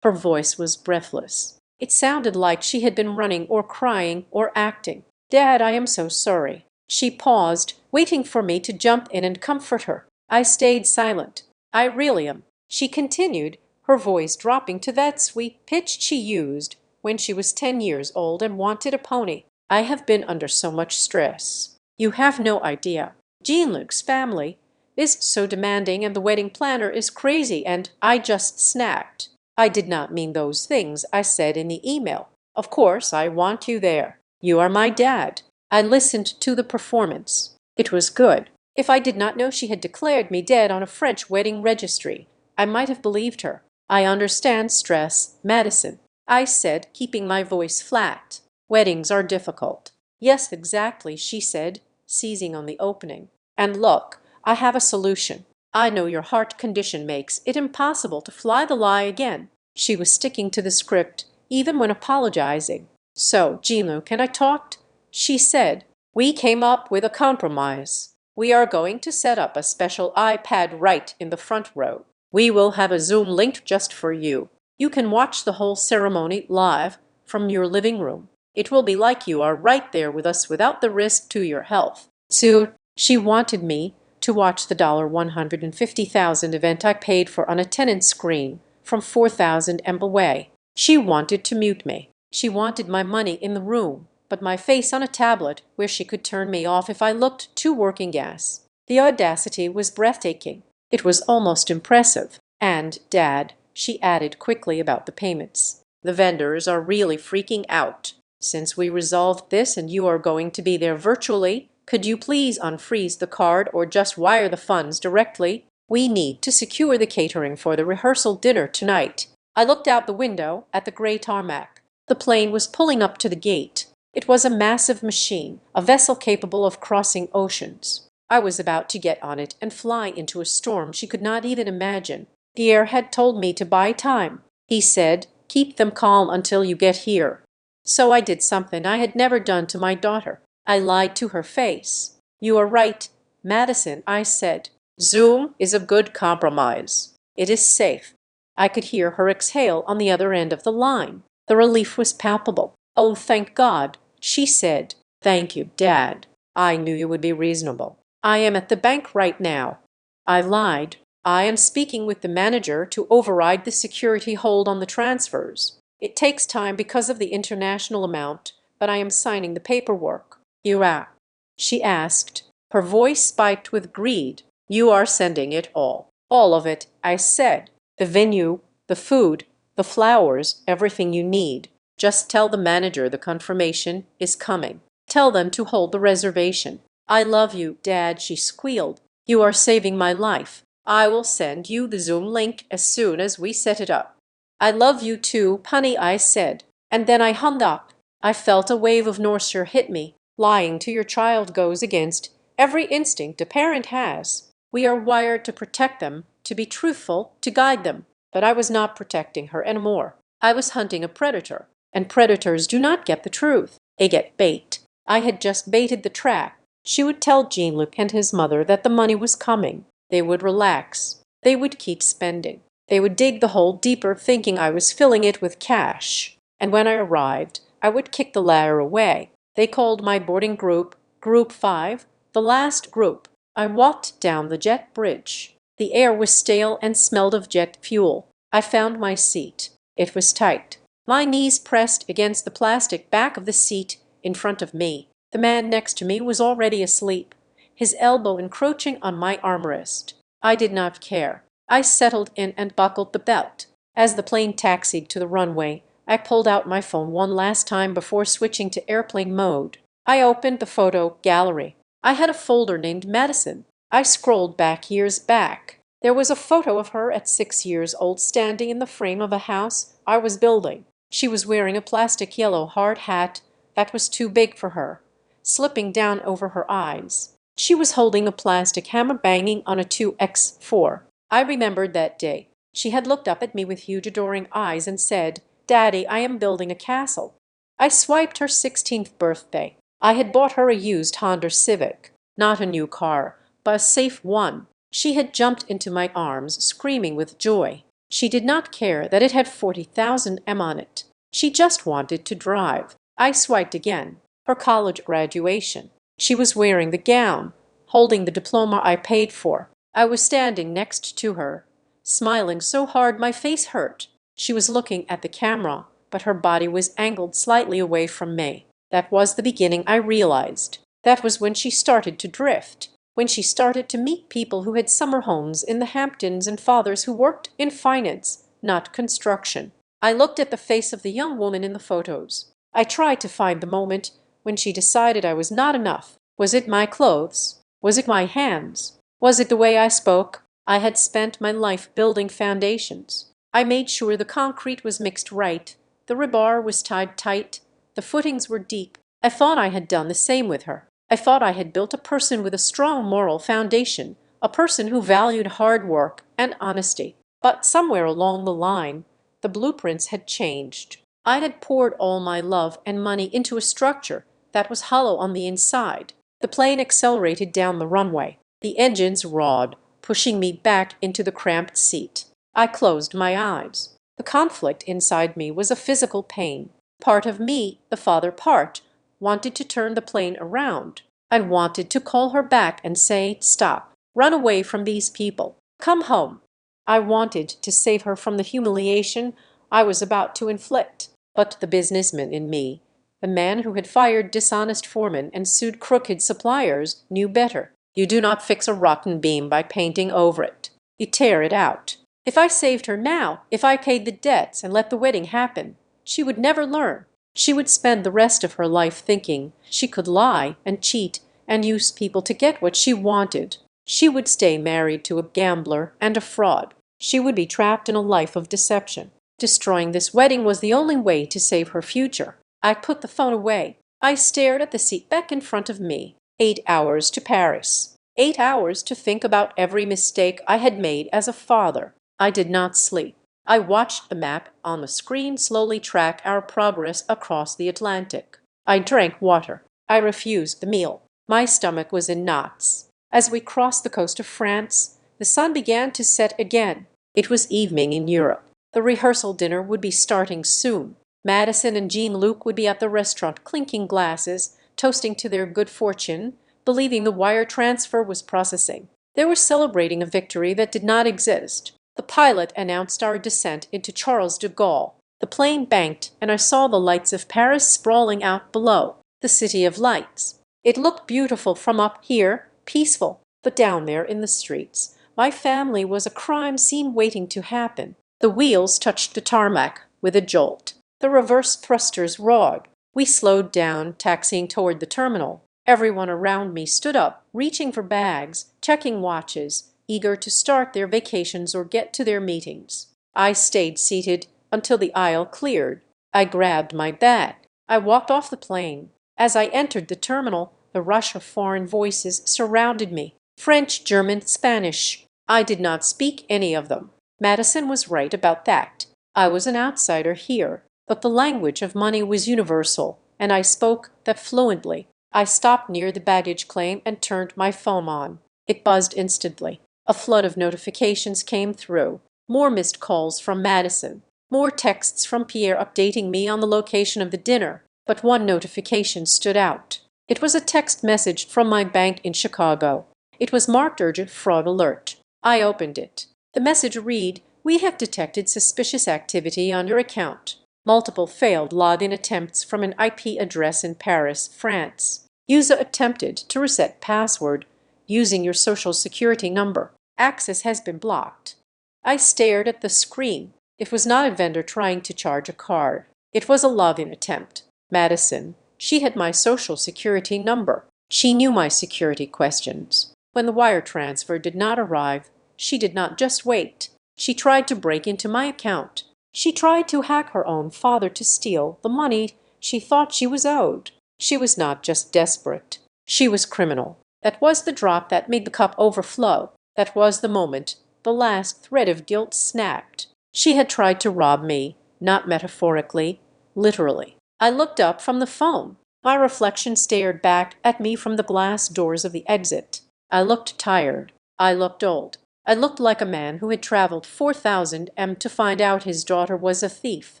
Her voice was breathless. It sounded like she had been running or crying or acting. Dad, I am so sorry. She paused, waiting for me to jump in and comfort her. I stayed silent. I really am. She continued, her voice dropping to that sweet pitch she used when she was 10 years old and wanted a pony. I have been under so much stress. You have no idea. Jean-Luc's family is so demanding and the wedding planner is crazy and I just snapped. I did not mean those things I said in the email. Of course, I want you there. You are my dad. I listened to the performance. It was good. If I did not know she had declared me dead on a French wedding registry, I might have believed her. I understand stress, Madison, I said, keeping my voice flat. Weddings are difficult. Yes, exactly, she said, seizing on the opening. And look, I have a solution. I know your heart condition makes it impossible to fly the lie again. She was sticking to the script, even when apologizing. So, Jean-Luc and I talked. She said, we came up with a compromise. We are going to set up a special iPad right in the front row. We will have a Zoom link just for you. You can watch the whole ceremony live from your living room. It will be like you are right there with us without the risk to your health. Soon, she wanted me to watch the $150,000 event I paid for on a tenant screen from 4,000 m away. She wanted to mute me. She wanted my money in the room, but my face on a tablet where she could turn me off if I looked too working gas. The audacity was breathtaking. It was almost impressive. And, Dad, she added quickly about the payments. The vendors are really freaking out. Since we resolved this and you are going to be there virtually, could you please unfreeze the card or just wire the funds directly? We need to secure the catering for the rehearsal dinner tonight. I looked out the window at the gray tarmac. The plane was pulling up to the gate. It was a massive machine, a vessel capable of crossing oceans. I was about to get on it and fly into a storm she could not even imagine. Pierre had told me to buy time. He said, keep them calm until you get here. So I did something I had never done to my daughter. I lied to her face. You are right, Madison, I said. Zoom is a good compromise. It is safe. I could hear her exhale on the other end of the line. The relief was palpable. Oh, thank God, she said. Thank you, Dad. I knew you would be reasonable. I am at the bank right now. I lied. I am speaking with the manager to override the security hold on the transfers. It takes time because of the international amount, but I am signing the paperwork. You are? She asked. Her voice spiked with greed. You are sending it all. All of it, I said. The venue, the food, the flowers, everything you need. Just tell the manager the confirmation is coming. Tell them to hold the reservation. I love you, Dad, she squealed. You are saving my life. I will send you the Zoom link as soon as we set it up. I love you too, honey, I said. And then I hung up. I felt a wave of nausea hit me. Lying to your child goes against every instinct a parent has. We are wired to protect them, to be truthful, to guide them. But I was not protecting her anymore. I was hunting a predator. And predators do not get the truth. They get bait. I had just baited the trap. She would tell Jean-Luc and his mother that the money was coming. They would relax. They would keep spending. They would dig the hole deeper, thinking I was filling it with cash. And when I arrived, I would kick the ladder away. They called my boarding group Group 5, the last group. I walked down the jet bridge. The air was stale and smelled of jet fuel. I found my seat. It was tight. My knees pressed against the plastic back of the seat in front of me. The man next to me was already asleep, his elbow encroaching on my armrest. I did not care. I settled in and buckled the belt. As the plane taxied to the runway, I pulled out my phone one last time before switching to airplane mode. I opened the photo gallery. I had a folder named Madison. I scrolled back years back. There was a photo of her at 6 years old standing in the frame of a house I was building. She was wearing a plastic yellow hard hat that was too big for her, slipping down over her eyes. She was holding a plastic hammer banging on a 2x4. I remembered that day. She had looked up at me with huge adoring eyes and said, "Daddy, I am building a castle." I swiped her 16th birthday. I had bought her a used Honda Civic, not a new car, but a safe one. She had jumped into my arms, screaming with joy. She did not care that it had 40,000 M on it. She just wanted to drive. I swiped again. Her college graduation. She was wearing the gown, holding the diploma I paid for. I was standing next to her, smiling so hard my face hurt. She was looking at the camera, but her body was angled slightly away from me. That was the beginning, I realized. That was when she started to drift, when she started to meet people who had summer homes in the Hamptons and fathers who worked in finance, not construction. I looked at the face of the young woman in the photos. I tried to find the moment when she decided I was not enough. Was it my clothes? Was it my hands? Was it the way I spoke? I had spent my life building foundations. I made sure the concrete was mixed right, the rebar was tied tight, the footings were deep. I thought I had done the same with her. I thought I had built a person with a strong moral foundation, a person who valued hard work and honesty. But somewhere along the line, the blueprints had changed. I had poured all my love and money into a structure that was hollow on the inside. The plane accelerated down the runway. The engines roared, pushing me back into the cramped seat. I closed my eyes. The conflict inside me was a physical pain. Part of me, the father part, wanted to turn the plane around. I wanted to call her back and say, "Stop. Run away from these people. Come home." I wanted to save her from the humiliation I was about to inflict. But the businessman in me, the man who had fired dishonest foremen and sued crooked suppliers, knew better. You do not fix a rotten beam by painting over it. You tear it out. If I saved her now, if I paid the debts and let the wedding happen, she would never learn. She would spend the rest of her life thinking she could lie and cheat and use people to get what she wanted. She would stay married to a gambler and a fraud. She would be trapped in a life of deception. Destroying this wedding was the only way to save her future. I put the phone away. I stared at the seat back in front of me. 8 hours to Paris. 8 hours to think about every mistake I had made as a father. I did not sleep. I watched the map on the screen slowly track our progress across the Atlantic. I drank water. I refused the meal. My stomach was in knots. As we crossed the coast of France, the sun began to set again. It was evening in Europe. The rehearsal dinner would be starting soon. Madison and Jean-Luc would be at the restaurant clinking glasses, toasting to their good fortune, believing the wire transfer was processing. They were celebrating a victory that did not exist. The pilot announced our descent into Charles de Gaulle. The plane banked, and I saw the lights of Paris sprawling out below, the city of lights. It looked beautiful from up here, peaceful, but down there in the streets, my family was a crime scene waiting to happen. The wheels touched the tarmac with a jolt. The reverse thrusters roared. We slowed down, taxiing toward the terminal. Everyone around me stood up, reaching for bags, checking watches, eager to start their vacations or get to their meetings. I stayed seated until the aisle cleared. I grabbed my bag. I walked off the plane. As I entered the terminal, the rush of foreign voices surrounded me. French, German, Spanish. I did not speak any of them. Madison was right about that. I was an outsider here, but the language of money was universal, and I spoke that fluently. I stopped near the baggage claim and turned my phone on. It buzzed instantly. A flood of notifications came through. More missed calls from Madison. More texts from Pierre updating me on the location of the dinner. But one notification stood out. It was a text message from my bank in Chicago. It was marked Urgent Fraud Alert. I opened it. The message read, "We have detected suspicious activity on your account. Multiple failed login attempts from an IP address in Paris, France. User attempted to reset password using your social security number. Access has been blocked." I stared at the screen. It was not a vendor trying to charge a card. It was a login attempt. Madison. She had my social security number. She knew my security questions. When the wire transfer did not arrive, she did not just wait. She tried to break into my account. She tried to hack her own father to steal the money she thought she was owed. She was not just desperate. She was criminal. That was the drop that made the cup overflow. That was the moment the last thread of guilt snapped. She had tried to rob me, not metaphorically, literally. I looked up from the phone. My reflection stared back at me from the glass doors of the exit. I looked tired. I looked old. I looked like a man who had traveled 4,000 m to find out his daughter was a thief.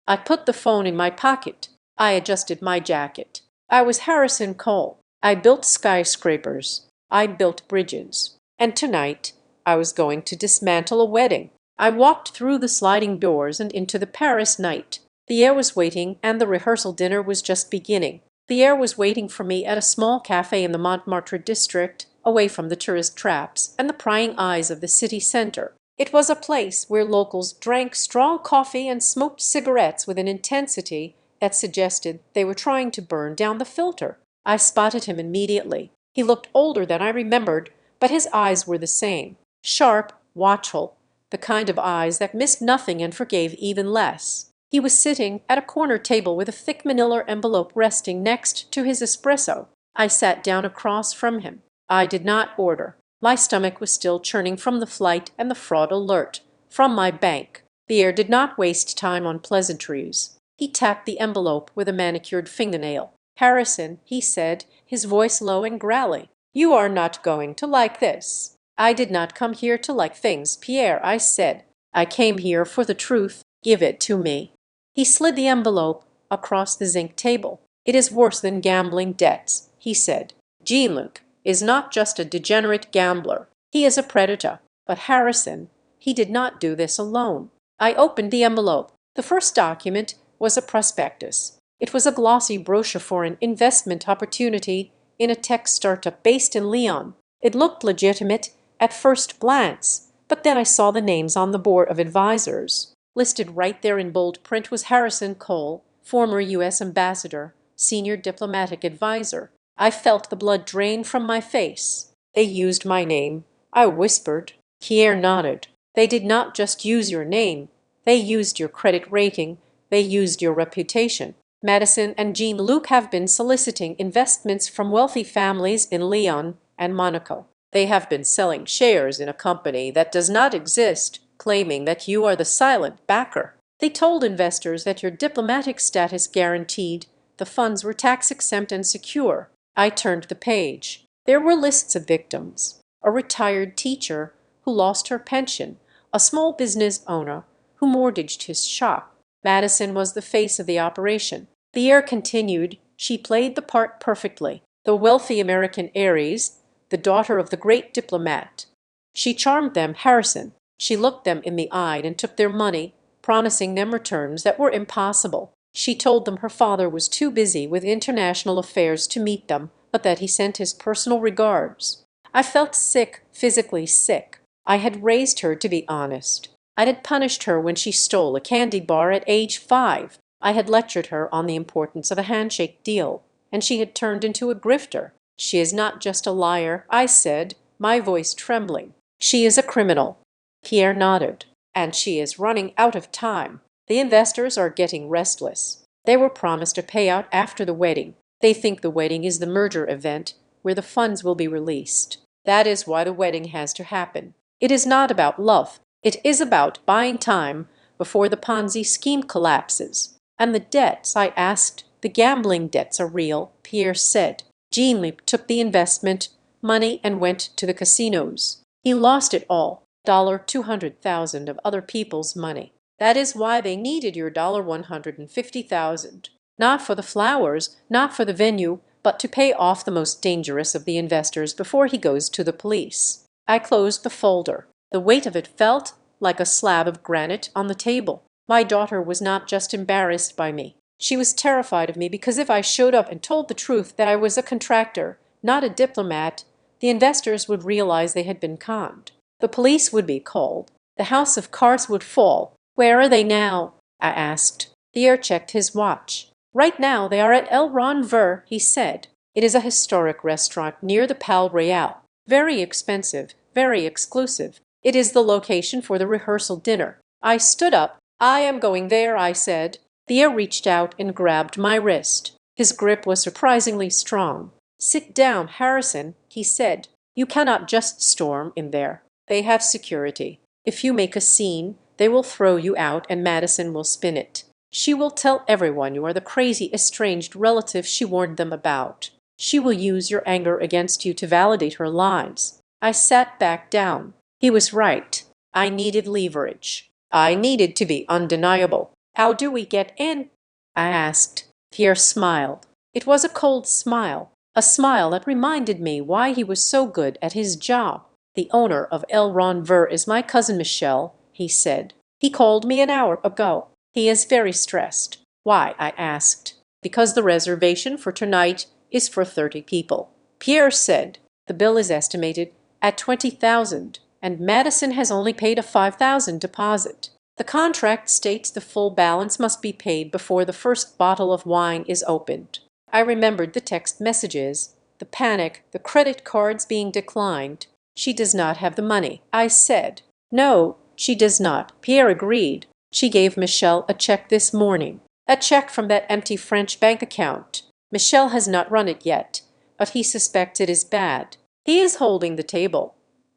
I put the phone in my pocket. I adjusted my jacket. I was Harrison Cole. I built skyscrapers. I built bridges. And tonight, I was going to dismantle a wedding. I walked through the sliding doors and into the Paris night. The air was waiting, and the rehearsal dinner was just beginning. The air was waiting for me at a small cafe in the Montmartre district, away from the tourist traps and the prying eyes of the city center. It was a place where locals drank strong coffee and smoked cigarettes with an intensity that suggested they were trying to burn down the filter. I spotted him immediately. He looked older than I remembered, but his eyes were the same. Sharp, watchful, the kind of eyes that missed nothing and forgave even less. He was sitting at a corner table with a thick manila envelope resting next to his espresso. I sat down across from him. I did not order. My stomach was still churning from the flight and the fraud alert from my bank. Pierre did not waste time on pleasantries. He tapped the envelope with a manicured fingernail. "Harrison," he said, his voice low and growly, "you are not going to like this." "I did not come here to like things, Pierre," I said. "I came here for the truth. Give it to me." He slid the envelope across the zinc table. "It is worse than gambling debts," he said. "Jean-Luc is not just a degenerate gambler. He is a predator. But Harrison, he did not do this alone." I opened the envelope. The first document was a prospectus. It was a glossy brochure for an investment opportunity in a tech startup based in Lyon. It looked legitimate at first glance, but then I saw the names on the board of advisors. Listed right there in bold print was Harrison Cole, former U.S. ambassador, senior diplomatic advisor. I felt the blood drain from my face. "They used my name," I whispered. Pierre nodded. "They did not just use your name. They used your credit rating. They used your reputation. Madison and Jean-Luc have been soliciting investments from wealthy families in Lyon and Monaco. They have been selling shares in a company that does not exist, claiming that you are the silent backer. They told investors that your diplomatic status guaranteed the funds were tax-exempt and secure." I turned the page. There were lists of victims. A retired teacher who lost her pension, a small business owner who mortgaged his shop. Madison was the face of the operation. Pierre continued. She played the part perfectly. The wealthy American heiress, the daughter of the great diplomat. She charmed them, Harrison. She looked them in the eye and took their money, promising them returns that were impossible. She told them her father was too busy with international affairs to meet them, but that he sent his personal regards. I felt sick, physically sick. I had raised her to be honest. I had punished her when she stole a candy bar at age 5. I had lectured her on the importance of a handshake deal, and she had turned into a grifter. She is not just a liar, I said, my voice trembling. She is a criminal. Pierre nodded. And she is running out of time. The investors are getting restless. They were promised a payout after the wedding. They think the wedding is the merger event where the funds will be released. That is why the wedding has to happen. It is not about love. It is about buying time before the Ponzi scheme collapses. And the debts, I asked. The gambling debts are real, Pierre said. Jean took the investment money and went to the casinos. He lost it all, $200,000 of other people's money. That is why they needed your $150,000. Not for the flowers, not for the venue, but to pay off the most dangerous of the investors before he goes to the police. I closed the folder. The weight of it felt like a slab of granite on the table. My daughter was not just embarrassed by me. She was terrified of me because if I showed up and told the truth that I was a contractor, not a diplomat, the investors would realize they had been conned. The police would be called. The house of cards would fall. Where are they now? I asked. Pierre checked his watch. Right now they are at El Ron-Ver, he said. It is a historic restaurant near the Pal Royal. Very expensive, very exclusive. It is the location for the rehearsal dinner. I stood up. I am going there, I said. Pierre reached out and grabbed my wrist. His grip was surprisingly strong. Sit down, Harrison, he said. You cannot just storm in there. They have security. If you make a scene, they will throw you out and Madison will spin it. She will tell everyone you are the crazy, estranged relative she warned them about. She will use your anger against you to validate her lies. I sat back down. He was right. I needed leverage. I needed to be undeniable. How do we get in? I asked. Pierre smiled. It was a cold smile, a smile that reminded me why he was so good at his job. The owner of El Ron-Ver is my cousin Michel, he said. He called me an hour ago. He is very stressed. Why? I asked. Because the reservation for tonight is for 30 people. Pierre said. The bill is estimated at 20,000, and Madison has only paid a 5,000 deposit. The contract states the full balance must be paid before the first bottle of wine is opened. I remembered the text messages, the panic, the credit cards being declined. She does not have the money, I said. No, she does not, Pierre agreed. She gave Michel a check this morning, a check from that empty French bank account. Michel has not run it yet, but he suspects it is bad. He is holding the table,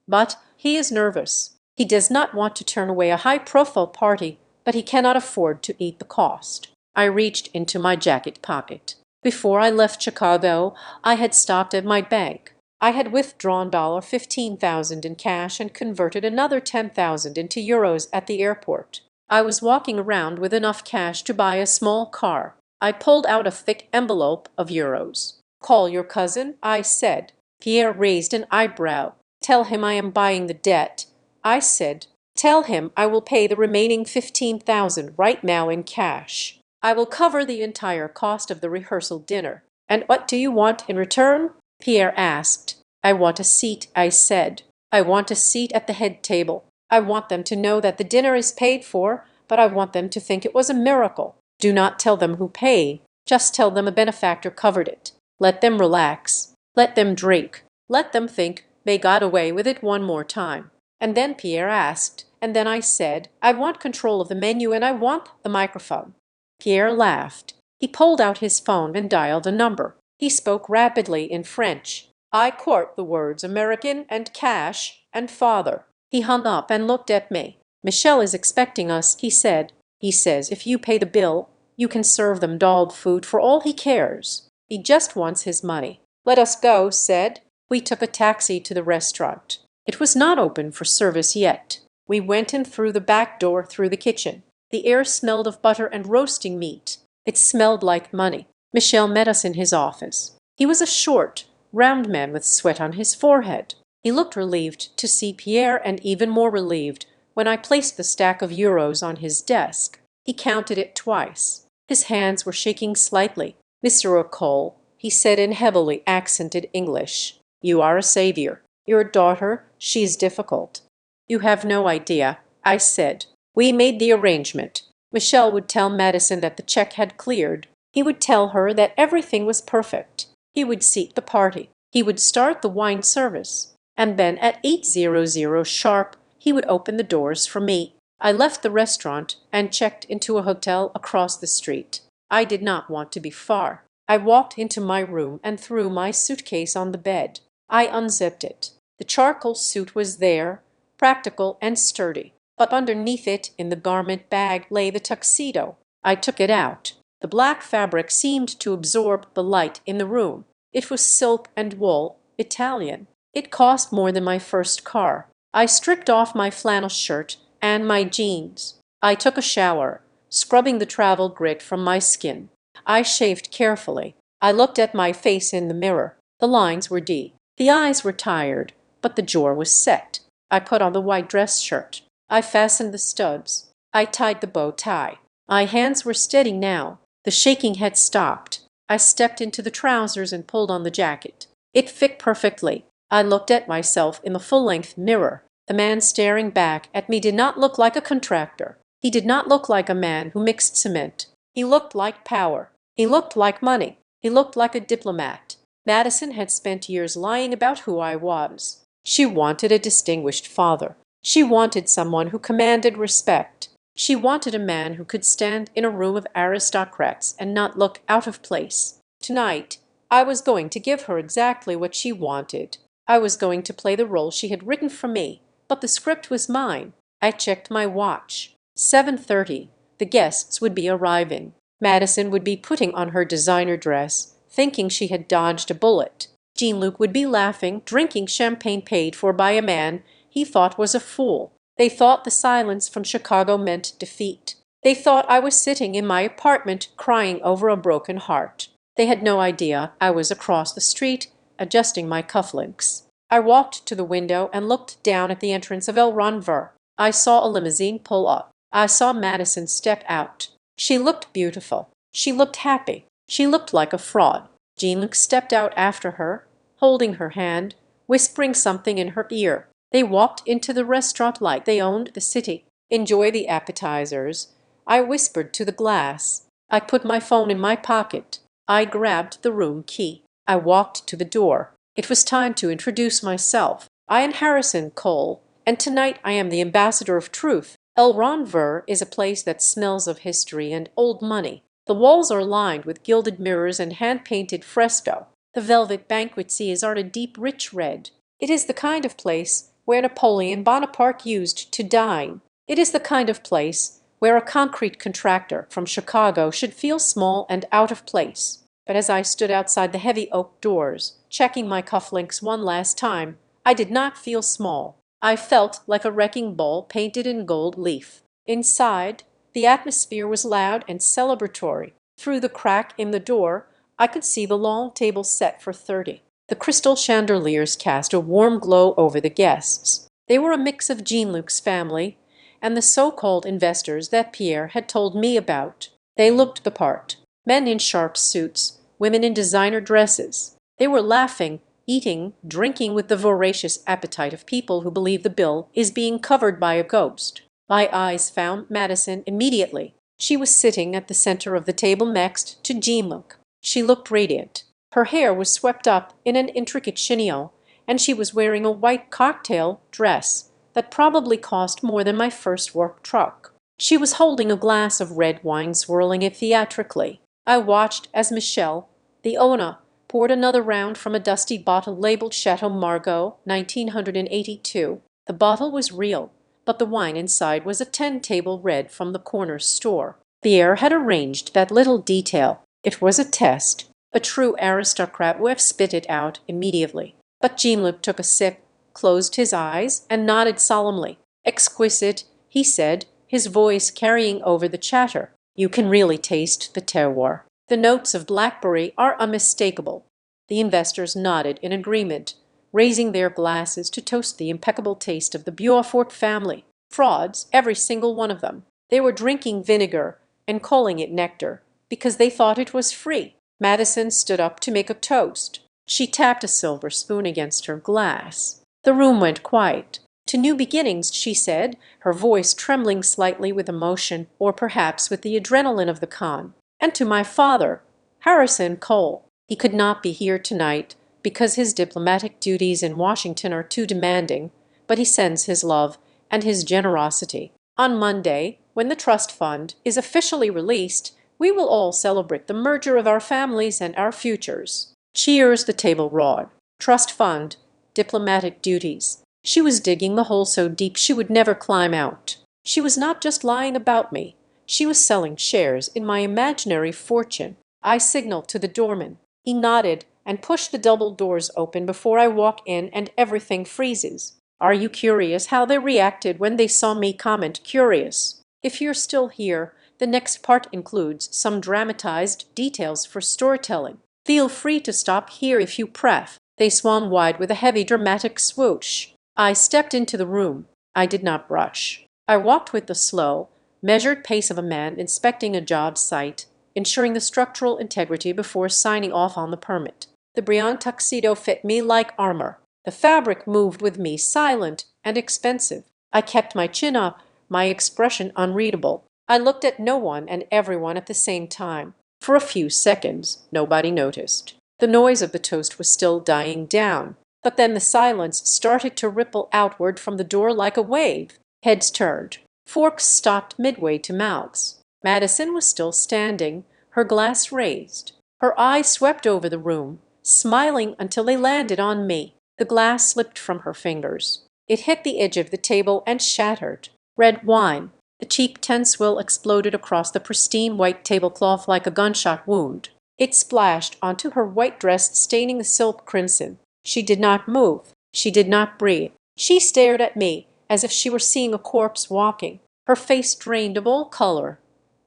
but he is nervous. He does not want to turn away a high-profile party, but he cannot afford to eat the cost. I reached into my jacket pocket. Before I left Chicago, I had stopped at my bank. I had withdrawn $15,000 in cash and converted another 10,000 into euros at the airport. I was walking around with enough cash to buy a small car. I pulled out a thick envelope of euros. Call your cousin, I said. Pierre raised an eyebrow. Tell him I am buying the debt. I said, tell him I will pay the remaining 15,000 right now in cash. I will cover the entire cost of the rehearsal dinner. And what do you want in return? Pierre asked. I want a seat, I said. I want a seat at the head table. I want them to know that the dinner is paid for, but I want them to think it was a miracle. Do not tell them who paid. Just tell them a benefactor covered it. Let them relax. Let them drink. Let them think they got away with it one more time. And then Pierre asked, and then I said, I want control of the menu and I want the microphone. Pierre laughed. He pulled out his phone and dialed a number. He spoke rapidly in French. I quote the words American and cash and father. He hung up and looked at me. Michel is expecting us, he said. He says if you pay the bill, you can serve them dog food for all he cares. He just wants his money. Let us go, said. We took a taxi to the restaurant. It was not open for service yet. We went in through the back door through the kitchen. The air smelled of butter and roasting meat. It smelled like money. Michel met us in his office. He was a short, round man with sweat on his forehead. He looked relieved to see Pierre and even more relieved when I placed the stack of euros on his desk. He counted it twice. His hands were shaking slightly. Mr. O'Cole, he said in heavily accented English, you are a savior. Your daughter, she's difficult. You have no idea, I said. We made the arrangement. Michelle would tell Madison that the check had cleared. He would tell her that everything was perfect. He would seat the party. He would start the wine service. And then at 8:00 sharp, he would open the doors for me. I left the restaurant and checked into a hotel across the street. I did not want to be far. I walked into my room and threw my suitcase on the bed. I unzipped it. The charcoal suit was there, practical and sturdy, but underneath it in the garment bag lay the tuxedo. I took it out. The black fabric seemed to absorb the light in the room. It was silk and wool, Italian. It cost more than my first car. I stripped off my flannel shirt and my jeans. I took a shower, scrubbing the travel grit from my skin. I shaved carefully. I looked at my face in the mirror. The lines were deep. The eyes were tired, but the jaw was set. I put on the white dress shirt. I fastened the studs. I tied the bow tie. My hands were steady now. The shaking had stopped. I stepped into the trousers and pulled on the jacket. It fit perfectly. I looked at myself in the full-length mirror. The man staring back at me did not look like a contractor. He did not look like a man who mixed cement. He looked like power. He looked like money. He looked like a diplomat. Madison had spent years lying about who I was. She wanted a distinguished father. She wanted someone who commanded respect. She wanted a man who could stand in a room of aristocrats and not look out of place. Tonight, I was going to give her exactly what she wanted. I was going to play the role she had written for me, but the script was mine. I checked my watch. 7:30. The guests would be arriving. Madison would be putting on her designer dress, thinking she had dodged a bullet. Jean-Luc would be laughing, drinking champagne paid for by a man he thought was a fool. They thought the silence from Chicago meant defeat. They thought I was sitting in my apartment crying over a broken heart. They had no idea I was across the street, adjusting my cufflinks. I walked to the window and looked down at the entrance of El Ranver. I saw a limousine pull up. I saw Madison step out. She looked beautiful. She looked happy. She looked like a fraud. Jean-Luc stepped out after her, holding her hand, whispering something in her ear. They walked into the restaurant like they owned the city. "Enjoy the appetizers," I whispered to the glass. I put my phone in my pocket. I grabbed the room key. I walked to the door. It was time to introduce myself. I am Harrison Cole, and tonight I am the ambassador of truth. El Ranver is a place that smells of history and old money. The walls are lined with gilded mirrors and hand-painted fresco. The velvet banquet-seats are a deep, rich red. It is the kind of place where Napoleon Bonaparte used to dine. It is the kind of place where a concrete contractor from Chicago should feel small and out of place. But as I stood outside the heavy oak doors, checking my cufflinks one last time, I did not feel small. I felt like a wrecking ball painted in gold leaf. Inside, the atmosphere was loud and celebratory. Through the crack in the door, I could see the long table set for 30. The crystal chandeliers cast a warm glow over the guests. They were a mix of Jean-Luc's family and the so-called investors that Pierre had told me about. They looked the part. Men in sharp suits, women in designer dresses. They were laughing, eating, drinking with the voracious appetite of people who believe the bill is being covered by a ghost. My eyes found Madison immediately. She was sitting at the center of the table next to Jean-Luc. She looked radiant. Her hair was swept up in an intricate chignon, and she was wearing a white cocktail dress that probably cost more than my first work truck. She was holding a glass of red wine, swirling it theatrically. I watched as Michelle, the owner, poured another round from a dusty bottle labeled Chateau Margaux, 1982. The bottle was real, but the wine inside was a 10-table red from the corner store. Pierre had arranged that little detail. It was a test. A true aristocrat would have spit it out immediately. But Jean-Luc took a sip, closed his eyes, and nodded solemnly. "Exquisite," he said, his voice carrying over the chatter. "You can really taste the terroir. The notes of blackberry are unmistakable." The investors nodded in agreement, raising their glasses to toast the impeccable taste of the Beaufort family. Frauds, every single one of them. They were drinking vinegar and calling it nectar because they thought it was free. Madison stood up to make a toast. She tapped a silver spoon against her glass. The room went quiet. To new beginnings, she said, her voice trembling slightly with emotion or perhaps with the adrenaline of the con. And to my father, Harrison Cole. He could not be here tonight because his diplomatic duties in Washington are too demanding, but he sends his love and his generosity. On Monday, when the trust fund is officially released, we will all celebrate the merger of our families and our futures. Cheers, the table roared. Trust fund, diplomatic duties. She was digging the hole so deep she would never climb out. She was not just lying about me. She was selling shares in my imaginary fortune. I signaled to the doorman. He nodded and pushed the double doors open before I walk in and everything freezes. Are you curious how they reacted when they saw me? Comment curious. If you're still here, the next part includes some dramatized details for storytelling. Feel free to stop here if you pref. They swung wide with a heavy dramatic swoosh. I stepped into the room. I did not rush. I walked with the slow, measured pace of a man inspecting a job site, ensuring the structural integrity before signing off on the permit. The brillante tuxedo fit me like armor. The fabric moved with me, silent and expensive. I kept my chin up, my expression unreadable. I looked at no one and everyone at the same time. For a few seconds, nobody noticed. The noise of the toast was still dying down, but then the silence started to ripple outward from the door like a wave. Heads turned. Forks stopped midway to mouths. Madison was still standing, her glass raised. Her eyes swept over the room, smiling until they landed on me. The glass slipped from her fingers. It hit the edge of the table and shattered. Red wine. The cheap ten-swill exploded across the pristine white tablecloth like a gunshot wound. It splashed onto her white dress, staining the silk crimson. She did not move. She did not breathe. She stared at me as if she were seeing a corpse walking. Her face drained of all color,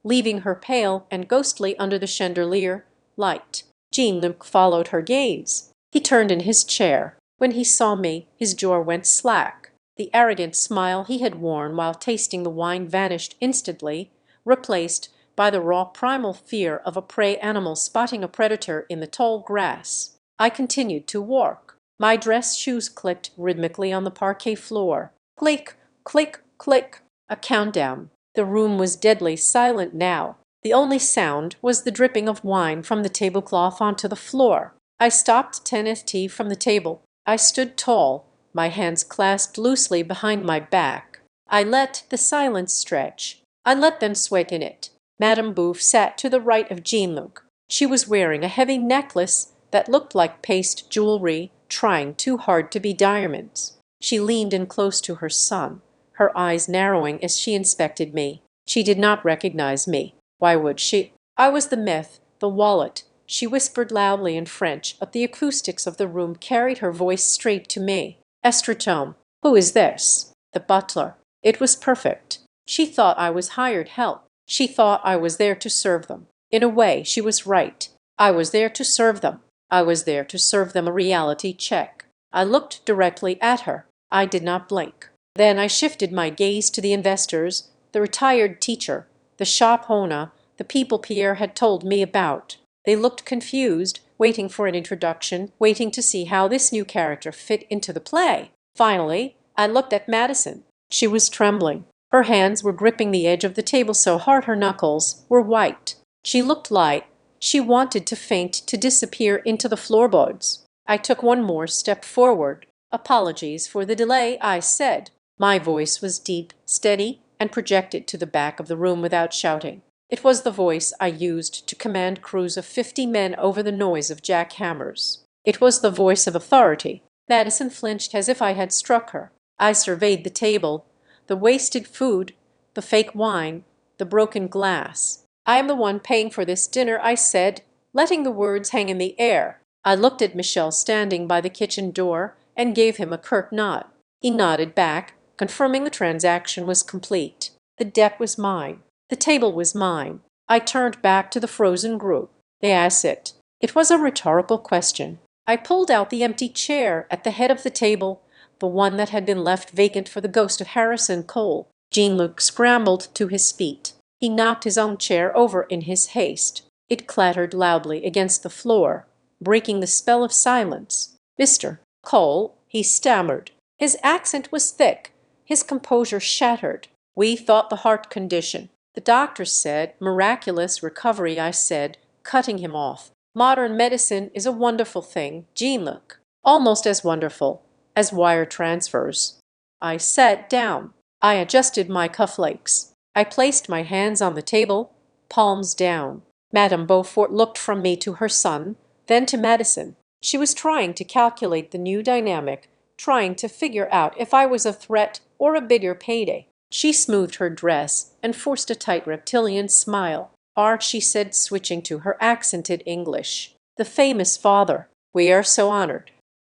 leaving her pale and ghostly under the chandelier light. Jean-Luc followed her gaze. He turned in his chair. When he saw me, his jaw went slack. The arrogant smile he had worn while tasting the wine vanished instantly, replaced by the raw primal fear of a prey animal spotting a predator in the tall grass. I continued to walk. My dress shoes clicked rhythmically on the parquet floor. Click, click, click. A countdown. The room was deadly silent now. The only sound was the dripping of wine from the tablecloth onto the floor. I stopped tennis tea from the table. I stood tall, my hands clasped loosely behind my back. I let the silence stretch. I let them sweat in it. Madame Bouffe sat to the right of Jean-Luc. She was wearing a heavy necklace that looked like paste jewelry, trying too hard to be diamonds. She leaned in close to her son, her eyes narrowing as she inspected me. She did not recognize me. Why would she? I was the myth, the wallet. She whispered loudly in French, but the acoustics of the room carried her voice straight to me. Estratome. Who is this? The butler. It was perfect. She thought I was hired help. She thought I was there to serve them. In a way, she was right. I was there to serve them. I was there to serve them a reality check. I looked directly at her. I did not blink. Then I shifted my gaze to the investors, the retired teacher, the shop owner, the people Pierre had told me about. They looked confused, waiting for an introduction, waiting to see how this new character fit into the play. Finally, I looked at Madison. She was trembling. Her hands were gripping the edge of the table so hard her knuckles were white. She looked light. She wanted to faint, to disappear into the floorboards. I took one more step forward. Apologies for the delay, I said. My voice was deep, steady, and projected to the back of the room without shouting. It was the voice I used to command crews of 50 men over the noise of jackhammers. It was the voice of authority. Madison flinched as if I had struck her. I surveyed the table, the wasted food, the fake wine, the broken glass. I am the one paying for this dinner, I said, letting the words hang in the air. I looked at Michel standing by the kitchen door and gave him a curt nod. He nodded back, confirming the transaction was complete. The debt was mine. The table was mine. I turned back to the frozen group. They asked it. It was a rhetorical question. I pulled out the empty chair at the head of the table, the one that had been left vacant for the ghost of Harrison Cole. Jean-Luc scrambled to his feet. He knocked his own chair over in his haste. It clattered loudly against the floor, breaking the spell of silence. "Mr. Cole," he stammered. His accent was thick, his composure shattered. "We thought the heart condition. The doctors said miraculous recovery," I said, cutting him off. "Modern medicine is a wonderful thing, Jean-Luc. Almost as wonderful as wire transfers." I sat down. I adjusted my cufflinks. I placed my hands on the table, palms down. Madame Beaufort looked from me to her son, then to Madison. She was trying to calculate the new dynamic, trying to figure out if I was a threat or a bigger payday. She smoothed her dress and forced a tight reptilian smile. "Art," she said, switching to her accented English. "The famous father. We are so honored."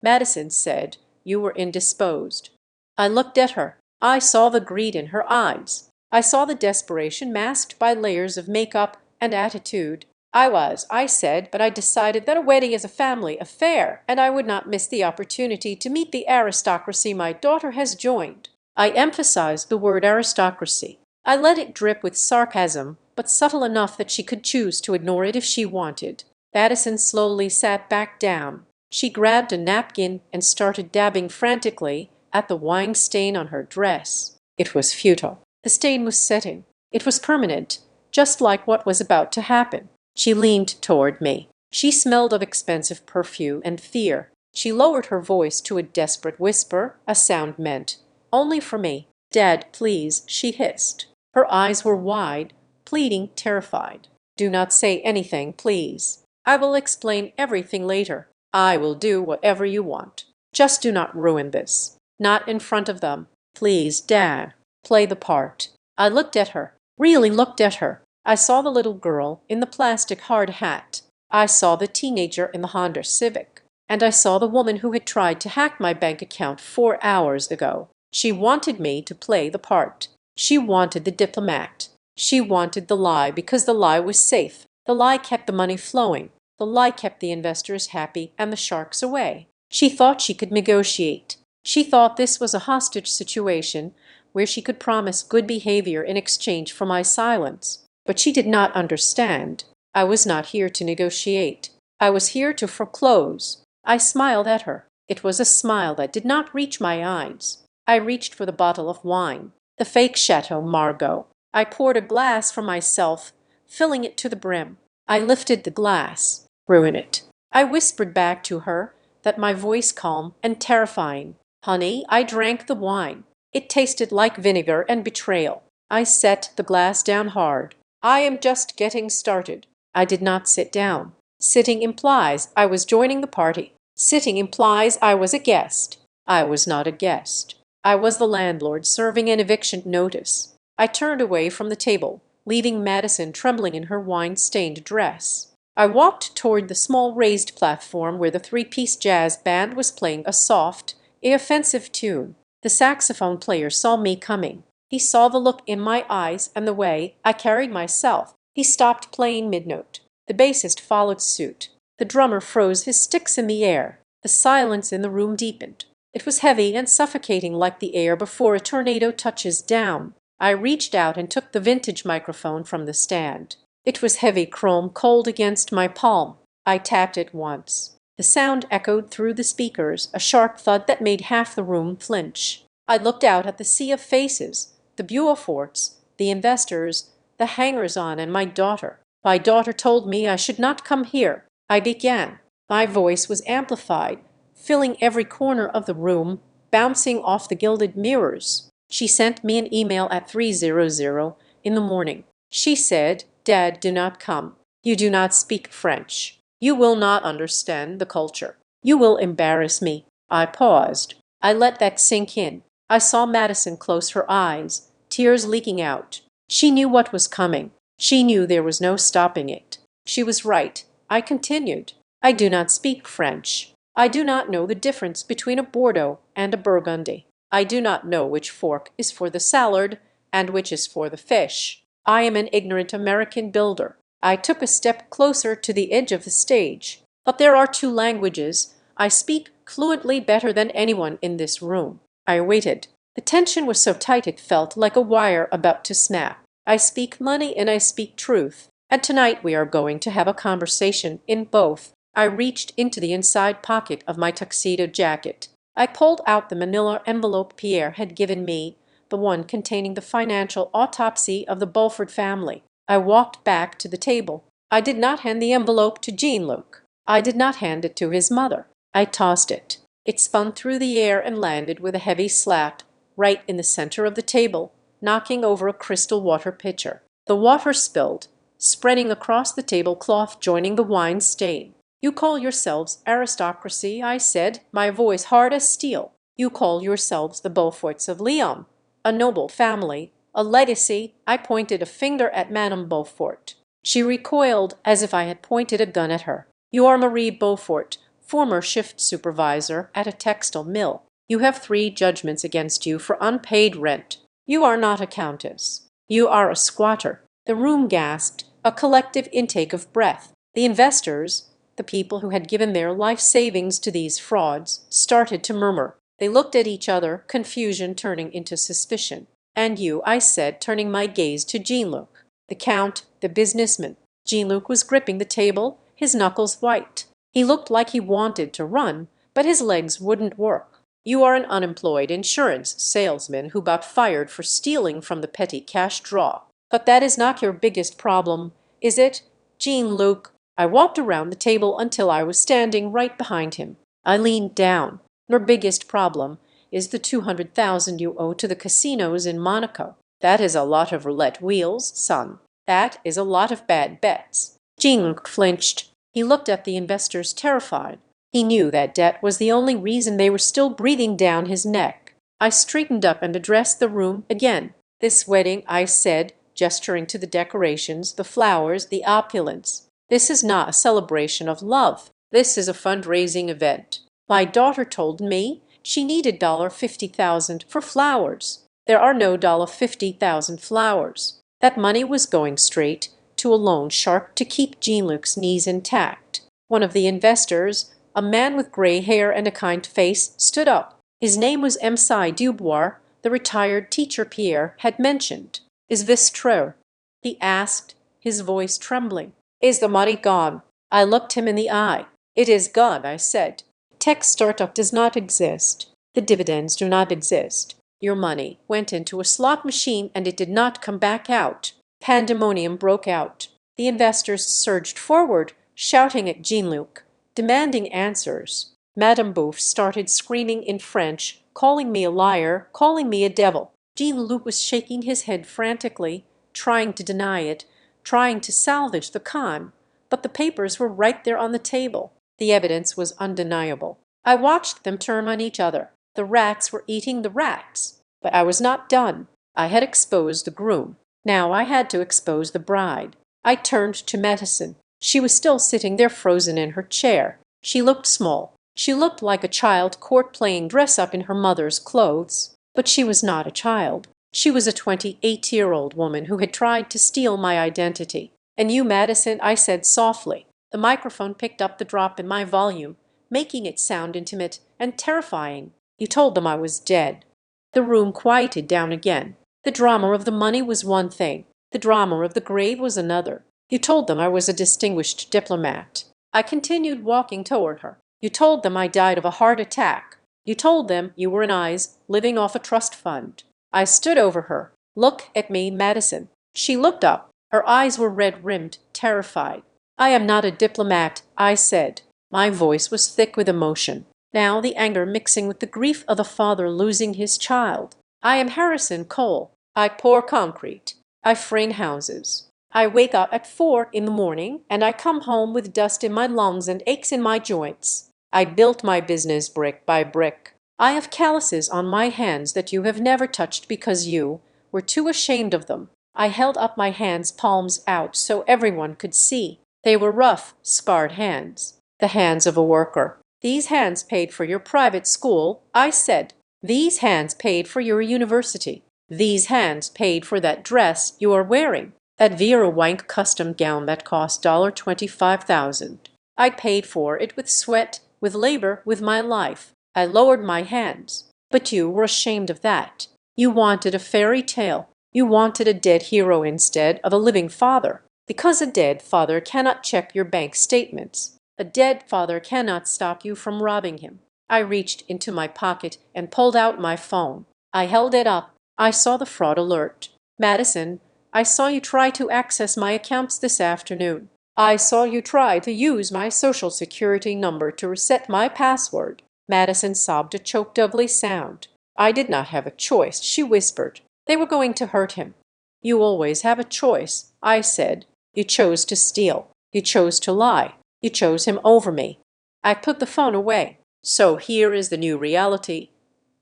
Madison said, "You were indisposed." I looked at her. I saw the greed in her eyes. I saw the desperation masked by layers of makeup and attitude. I said, but I decided that a wedding is a family affair, and I would not miss the opportunity to meet the aristocracy my daughter has joined. I emphasized the word aristocracy. I let it drip with sarcasm, but subtle enough that she could choose to ignore it if she wanted. Madison slowly sat back down. She grabbed a napkin and started dabbing frantically at the wine stain on her dress. It was futile. The stain was setting. It was permanent, just like what was about to happen. She leaned toward me. She smelled of expensive perfume and fear. She lowered her voice to a desperate whisper, a sound meant only for me. "Dad, please," she hissed. Her eyes were wide, pleading, terrified. "Do not say anything, please. I will explain everything later. I will do whatever you want. Just do not ruin this. Not in front of them. Please, Dad. Play the part." I looked at her, really looked at her. I saw the little girl in the plastic hard hat. I saw the teenager in the Honda Civic. And I saw the woman who had tried to hack my bank account 4 hours ago. She wanted me to play the part. She wanted the diplomat. She wanted the lie because the lie was safe. The lie kept the money flowing. The lie kept the investors happy and the sharks away. She thought she could negotiate. She thought this was a hostage situation where she could promise good behavior in exchange for my silence. But she did not understand. I was not here to negotiate. I was here to foreclose. I smiled at her. It was a smile that did not reach my eyes. I reached for the bottle of wine, the fake Chateau Margaux. I poured a glass for myself, filling it to the brim. I lifted the glass. "Ruin it." I whispered back to her, that my voice calm and terrifying. "Honey, I drank the wine. It tasted like vinegar and betrayal." I set the glass down hard. "I am just getting started." I did not sit down. Sitting implies I was joining the party. Sitting implies I was a guest. I was not a guest. I was the landlord serving an eviction notice. I turned away from the table, leaving Madison trembling in her wine-stained dress. I walked toward the small raised platform where the three-piece jazz band was playing a soft, offensive tune. The saxophone player saw me coming. He saw the look in my eyes and the way I carried myself. He stopped playing mid-note. The bassist followed suit. The drummer froze his sticks in the air. The silence in the room deepened. It was heavy and suffocating like the air before a tornado touches down. I reached out and took the vintage microphone from the stand. It was heavy chrome cold against my palm. I tapped it once. The sound echoed through the speakers, a sharp thud that made half the room flinch. I looked out at the sea of faces, the Beauforts, the investors, the hangers-on, and my daughter. My daughter told me I should not come here. I began. My voice was amplified, filling every corner of the room, bouncing off the gilded mirrors. She sent me an email at 3:00 in the morning. She said, "Dad, do not come. You do not speak French. You will not understand the culture. You will embarrass me." I paused. I let that sink in. I saw Madison close her eyes, tears leaking out. She knew what was coming. She knew there was no stopping it. She was right. I continued. "I do not speak French. I do not know the difference between a Bordeaux and a Burgundy. I do not know which fork is for the salad and which is for the fish. I am an ignorant American builder." I took a step closer to the edge of the stage. "But there are 2 languages. I speak fluently better than anyone in this room." I waited. The tension was so tight it felt like a wire about to snap. "I speak money and I speak truth. And tonight we are going to have a conversation in both." I reached into the inside pocket of my tuxedo jacket. I pulled out the manila envelope Pierre had given me, the one containing the financial autopsy of the Beaufort family. I walked back to the table. I did not hand the envelope to Jean-Luc. I did not hand it to his mother. I tossed it. It spun through the air and landed with a heavy slap right in the center of the table, knocking over a crystal water pitcher. The water spilled, spreading across the tablecloth, joining the wine stain. "You call yourselves aristocracy," I said, my voice hard as steel. "You call yourselves the Beauforts of Lyon, a noble family, a legacy." I pointed a finger at Madame Beaufort. She recoiled as if I had pointed a gun at her. "You are Marie Beaufort, former shift supervisor at a textile mill. You have 3 judgments against you for unpaid rent. You are not a countess. You are a squatter." The room gasped, a collective intake of breath. The investors, the people who had given their life savings to these frauds, started to murmur. They looked at each other, confusion turning into suspicion. "And you," I said, turning my gaze to Jean-Luc. The Count, the businessman. Jean-Luc was gripping the table, his knuckles white. He looked like he wanted to run, but his legs wouldn't work. "You are an unemployed insurance salesman who got fired for stealing from the petty cash drawer. But that is not your biggest problem, is it, Jean-Luc?" I walked around the table until I was standing right behind him. I leaned down. "Your biggest problem is the 200,000 you owe to the casinos in Monaco. That is a lot of roulette wheels, son. That is a lot of bad bets." Jean-Luc flinched. He looked at the investors terrified. He knew that debt was the only reason they were still breathing down his neck. I straightened up and addressed the room again. "This wedding," I said, gesturing to the decorations, the flowers, the opulence. "This is not a celebration of love. This is a fundraising event. My daughter told me she needed $50,000 for flowers. There are no $50,000 flowers." That money was going straight to a loan shark to keep Jean-Luc's knees intact. One of the investors, a man with gray hair and a kind face, stood up. His name was M. Dubois, the retired teacher Pierre had mentioned. "Is this true?" he asked, his voice trembling. "Is the money gone?" I looked him in the eye. "It is gone," I said. "Tech startup does not exist. The dividends do not exist. Your money went into a slot machine and it did not come back out." Pandemonium broke out. The investors surged forward, shouting at Jean-Luc, demanding answers. Madame Bouffe started screaming in French, calling me a liar, calling me a devil. Jean-Luc was shaking his head frantically, trying to deny it, trying to salvage the con. But the papers were right there on the table. The evidence was undeniable. I watched them turn on each other. The rats were eating the rats. But I was not done. I had exposed the groom. Now I had to expose the bride. I turned to Medicine. She was still sitting there frozen in her chair. She looked small. She looked like a child court-playing dress-up in her mother's clothes. But she was not a child. She was a 28-year-old woman who had tried to steal my identity. "And you, Madison," I said softly. The microphone picked up the drop in my volume, making it sound intimate and terrifying. "You told them I was dead." The room quieted down again. The drama of the money was one thing. The drama of the grave was another. "You told them I was a distinguished diplomat." I continued walking toward her. "You told them I died of a heart attack. You told them you were an eyes living off a trust fund." I stood over her. "Look at me, Madison." She looked up. Her eyes were red-rimmed, terrified. "I am not a diplomat," I said. My voice was thick with emotion. Now the anger mixing with the grief of a father losing his child. "I am Harrison Cole. I pour concrete. I frame houses. I wake up at 4 in the morning and I come home with dust in my lungs and aches in my joints. I built my business brick by brick. I have calluses on my hands that you have never touched because you were too ashamed of them." I held up my hands, palms out, so everyone could see. They were rough, scarred hands. The hands of a worker. "These hands paid for your private school," I said. "These hands paid for your university. These hands paid for that dress you are wearing, that Vera Wank custom gown that cost $25,000. I paid for it with sweat, with labor, with my life. I lowered my hands. But you were ashamed of that. You wanted a fairy tale. You wanted a dead hero instead of a living father. Because a dead father cannot check your bank statements. A dead father cannot stop you from robbing him. I reached into my pocket and pulled out my phone. I held it up. I saw the fraud alert. Madison, I saw you try to access my accounts this afternoon. I saw you try to use my social security number to reset my password. Madison sobbed a choked, ugly sound. I did not have a choice, she whispered. They were going to hurt him. You always have a choice, I said. You chose to steal. You chose to lie. You chose him over me. I put the phone away. So here is the new reality,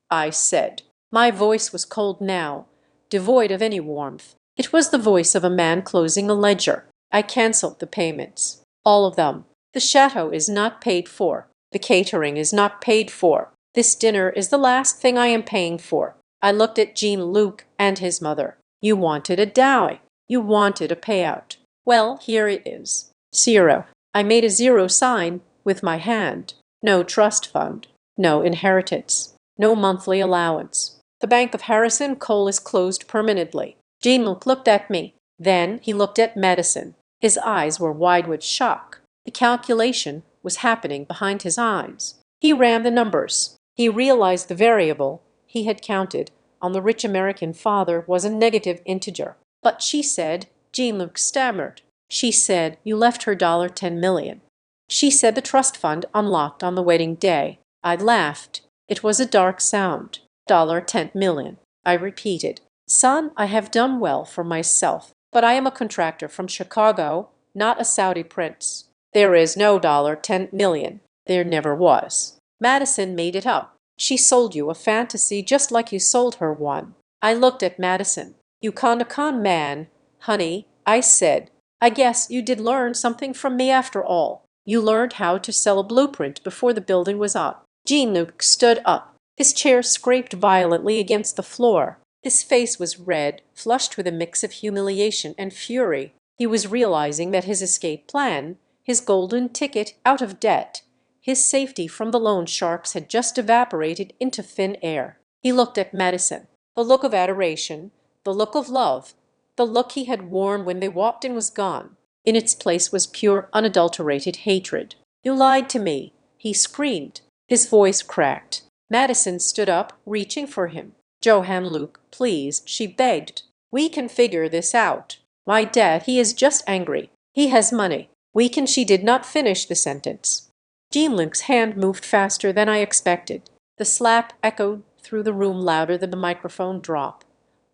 I said. My voice was cold now, devoid of any warmth. It was the voice of a man closing a ledger. I canceled the payments. All of them. The chateau is not paid for. The catering is not paid for. This dinner is the last thing I am paying for. I looked at Jean-Luc and his mother. You wanted a dowry. You wanted a payout. Well, here it is. Zero. I made a zero sign with my hand. No trust fund. No inheritance. No monthly allowance. The Bank of Harrison Coal is closed permanently. Jean-Luc looked at me. Then he looked at Madison. His eyes were wide with shock. The calculation was happening behind his eyes. He ran the numbers. He realized the variable he had counted on the rich American father was a negative integer. But she said, Jean-Luc stammered. She said, you left her $10 million. She said the trust fund unlocked on the wedding day. I laughed. It was a dark sound. $10 million. I repeated. Son, I have done well for myself, but I am a contractor from Chicago, not a Saudi prince. There is no $10 million. There never was. Madison made it up. She sold you a fantasy just like you sold her one. I looked at Madison. You con man, honey, I said. I guess you did learn something from me after all. You learned how to sell a blueprint before the building was up. Jean-Luc stood up. His chair scraped violently against the floor. His face was red, flushed with a mix of humiliation and fury. He was realizing that his escape plan, his golden ticket out of debt, his safety from the loan sharks had just evaporated into thin air. He looked at Madison. The look of adoration, the look of love, the look he had worn when they walked in was gone. In its place was pure, unadulterated hatred. You lied to me, he screamed. His voice cracked. Madison stood up, reaching for him. Jean-Luc, please, she begged. We can figure this out. My dad, he is just angry. He has money. We can. She did not finish the sentence. Jean-Luc's hand moved faster than I expected. The slap echoed through the room louder than the microphone drop,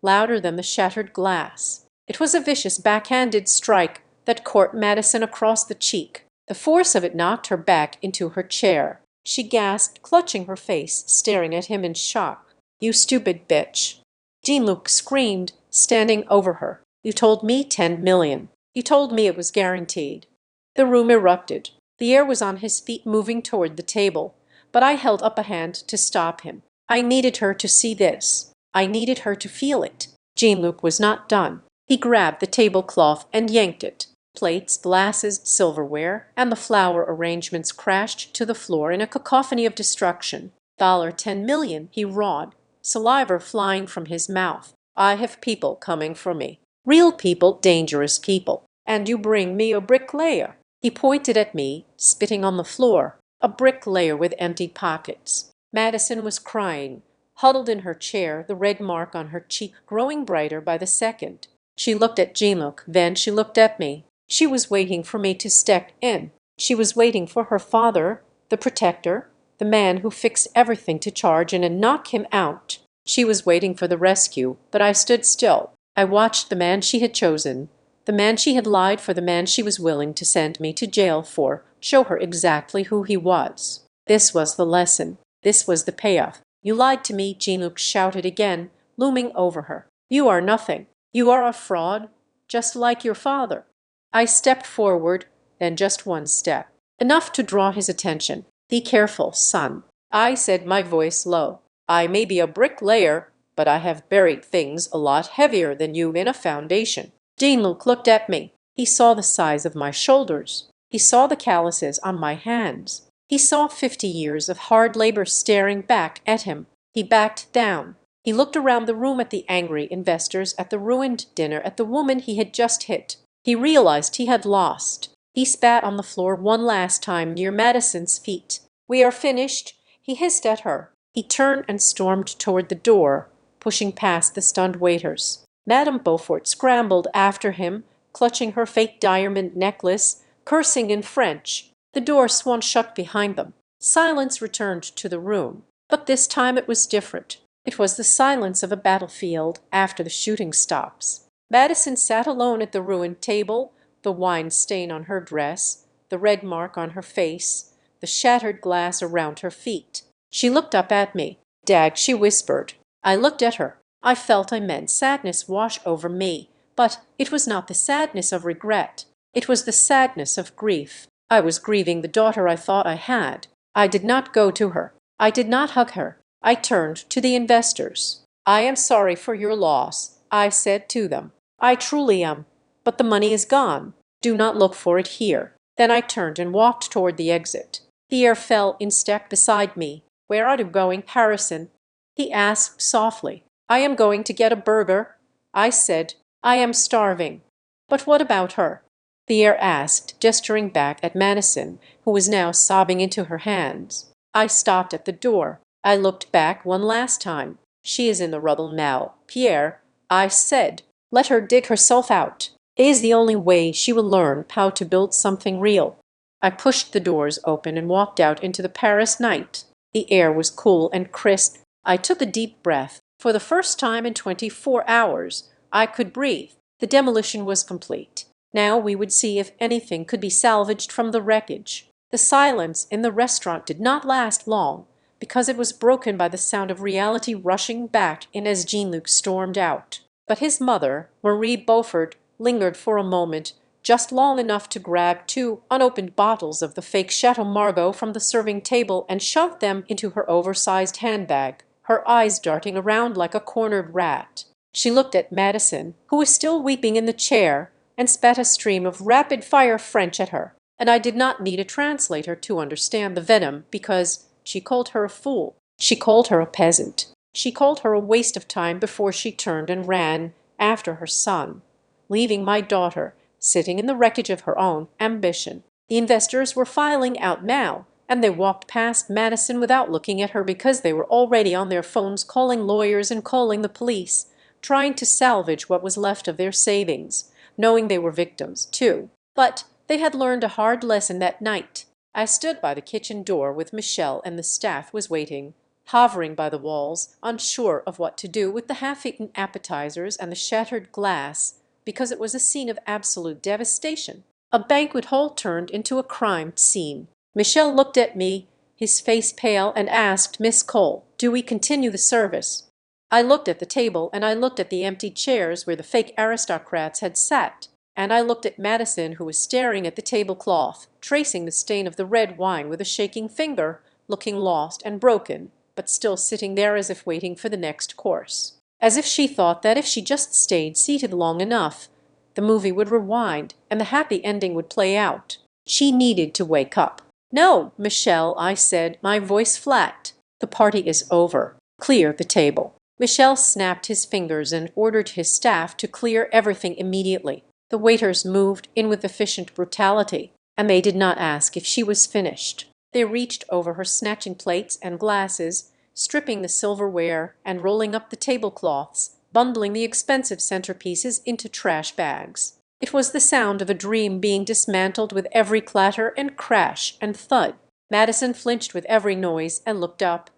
louder than the shattered glass. It was a vicious backhanded strike that caught Madison across the cheek. The force of it knocked her back into her chair. She gasped, clutching her face, staring at him in shock. You stupid bitch. Jean-Luc screamed, standing over her. You told me $10 million. You told me it was guaranteed. The room erupted. The air was on his feet, moving toward the table, but I held up a hand to stop him. I needed her to see this. I needed her to feel it. Jean-Luc was not done. He grabbed the tablecloth and yanked it. Plates, glasses, silverware, and the flower arrangements crashed to the floor in a cacophony of destruction. $10 million, he roared, saliva flying from his mouth. I have people coming for me. Real people, dangerous people. And you bring me a bricklayer. He pointed at me, spitting on the floor. A bricklayer with empty pockets. Madison was crying, huddled in her chair, the red mark on her cheek growing brighter by the second. She looked at Jean-Luc, then she looked at me. She was waiting for me to step in. She was waiting for her father, the protector, the man who fixed everything to charge in and knock him out. She was waiting for the rescue, but I stood still. I watched the man she had chosen, the man she had lied for, the man she was willing to send me to jail for, show her exactly who he was. This was the lesson. This was the payoff. You lied to me, Jean-Luc shouted again, looming over her. You are nothing. You are a fraud, just like your father. I stepped forward, then just one step, enough to draw his attention. Be careful, son. I said, my voice low. I may be a bricklayer, but I have buried things a lot heavier than you in a foundation. Jean-Luc looked at me. He saw the size of my shoulders. He saw the calluses on my hands. He saw 50 years of hard labor staring back at him. He backed down. He looked around the room at the angry investors, at the ruined dinner, at the woman he had just hit. He realized he had lost. He spat on the floor one last time near Madison's feet. We are finished. He hissed at her. He turned and stormed toward the door, pushing past the stunned waiters. Madame Beaufort scrambled after him, clutching her fake diamond necklace, cursing in French. The door swung shut behind them. Silence returned to the room. But this time it was different. It was the silence of a battlefield after the shooting stops. Madison sat alone at the ruined table, the wine stain on her dress, the red mark on her face, the shattered glass around her feet. She looked up at me. "Dag," she whispered. I looked at her. I felt immense sadness wash over me, but it was not the sadness of regret. It was the sadness of grief. I was grieving the daughter I thought I had. I did not go to her. I did not hug her. I turned to the investors. "I am sorry for your loss," I said to them. "I truly am. But the money is gone. Do not look for it here." Then I turned and walked toward the exit. Pierre fell in step beside me. "Where are you going, Harrison?" he asked softly. "I am going to get a burger." I said, "I am starving." "But what about her?" Pierre asked, gesturing back at Madison, who was now sobbing into her hands. I stopped at the door. I looked back one last time. "She is in the rubble now, Pierre," I said. "Let her dig herself out. It is the only way she will learn how to build something real." I pushed the doors open and walked out into the Paris night. The air was cool and crisp. I took a deep breath. For the first time in 24 hours, I could breathe. The demolition was complete. Now we would see if anything could be salvaged from the wreckage. The silence in the restaurant did not last long, because it was broken by the sound of reality rushing back in as Jean-Luc stormed out. But his mother, Marie Beaufort, lingered for a moment, just long enough to grab 2 unopened bottles of the fake Chateau Margaux from the serving table and shove them into her oversized handbag, her eyes darting around like a cornered rat. She looked at Madison, who was still weeping in the chair, and spat a stream of rapid-fire French at her. And I did not need a translator to understand the venom, because she called her a fool. She called her a peasant. She called her a waste of time before she turned and ran after her son, leaving my daughter sitting in the wreckage of her own ambition. The investors were filing out now, and they walked past Madison without looking at her because they were already on their phones calling lawyers and calling the police, trying to salvage what was left of their savings, knowing they were victims, too. But they had learned a hard lesson that night. I stood by the kitchen door with Michel, and the staff was waiting, hovering by the walls, unsure of what to do with the half-eaten appetizers and the shattered glass, because it was a scene of absolute devastation. A banquet hall turned into a crime scene. Michel looked at me, his face pale, and asked, "Miss Cole, do we continue the service?" I looked at the table, and I looked at the empty chairs where the fake aristocrats had sat, and I looked at Madison, who was staring at the tablecloth, tracing the stain of the red wine with a shaking finger, looking lost and broken, but still sitting there as if waiting for the next course. As if she thought that if she just stayed seated long enough, the movie would rewind and the happy ending would play out. She needed to wake up. "No, Michel," I said, my voice flat. "The party is over. Clear the table." Michel snapped his fingers and ordered his staff to clear everything immediately. The waiters moved in with efficient brutality, and they did not ask if she was finished. They reached over her, snatching plates and glasses, stripping the silverware and rolling up the tablecloths, bundling the expensive centerpieces into trash bags. It was the sound of a dream being dismantled with every clatter and crash and thud. Madison flinched with every noise and looked up,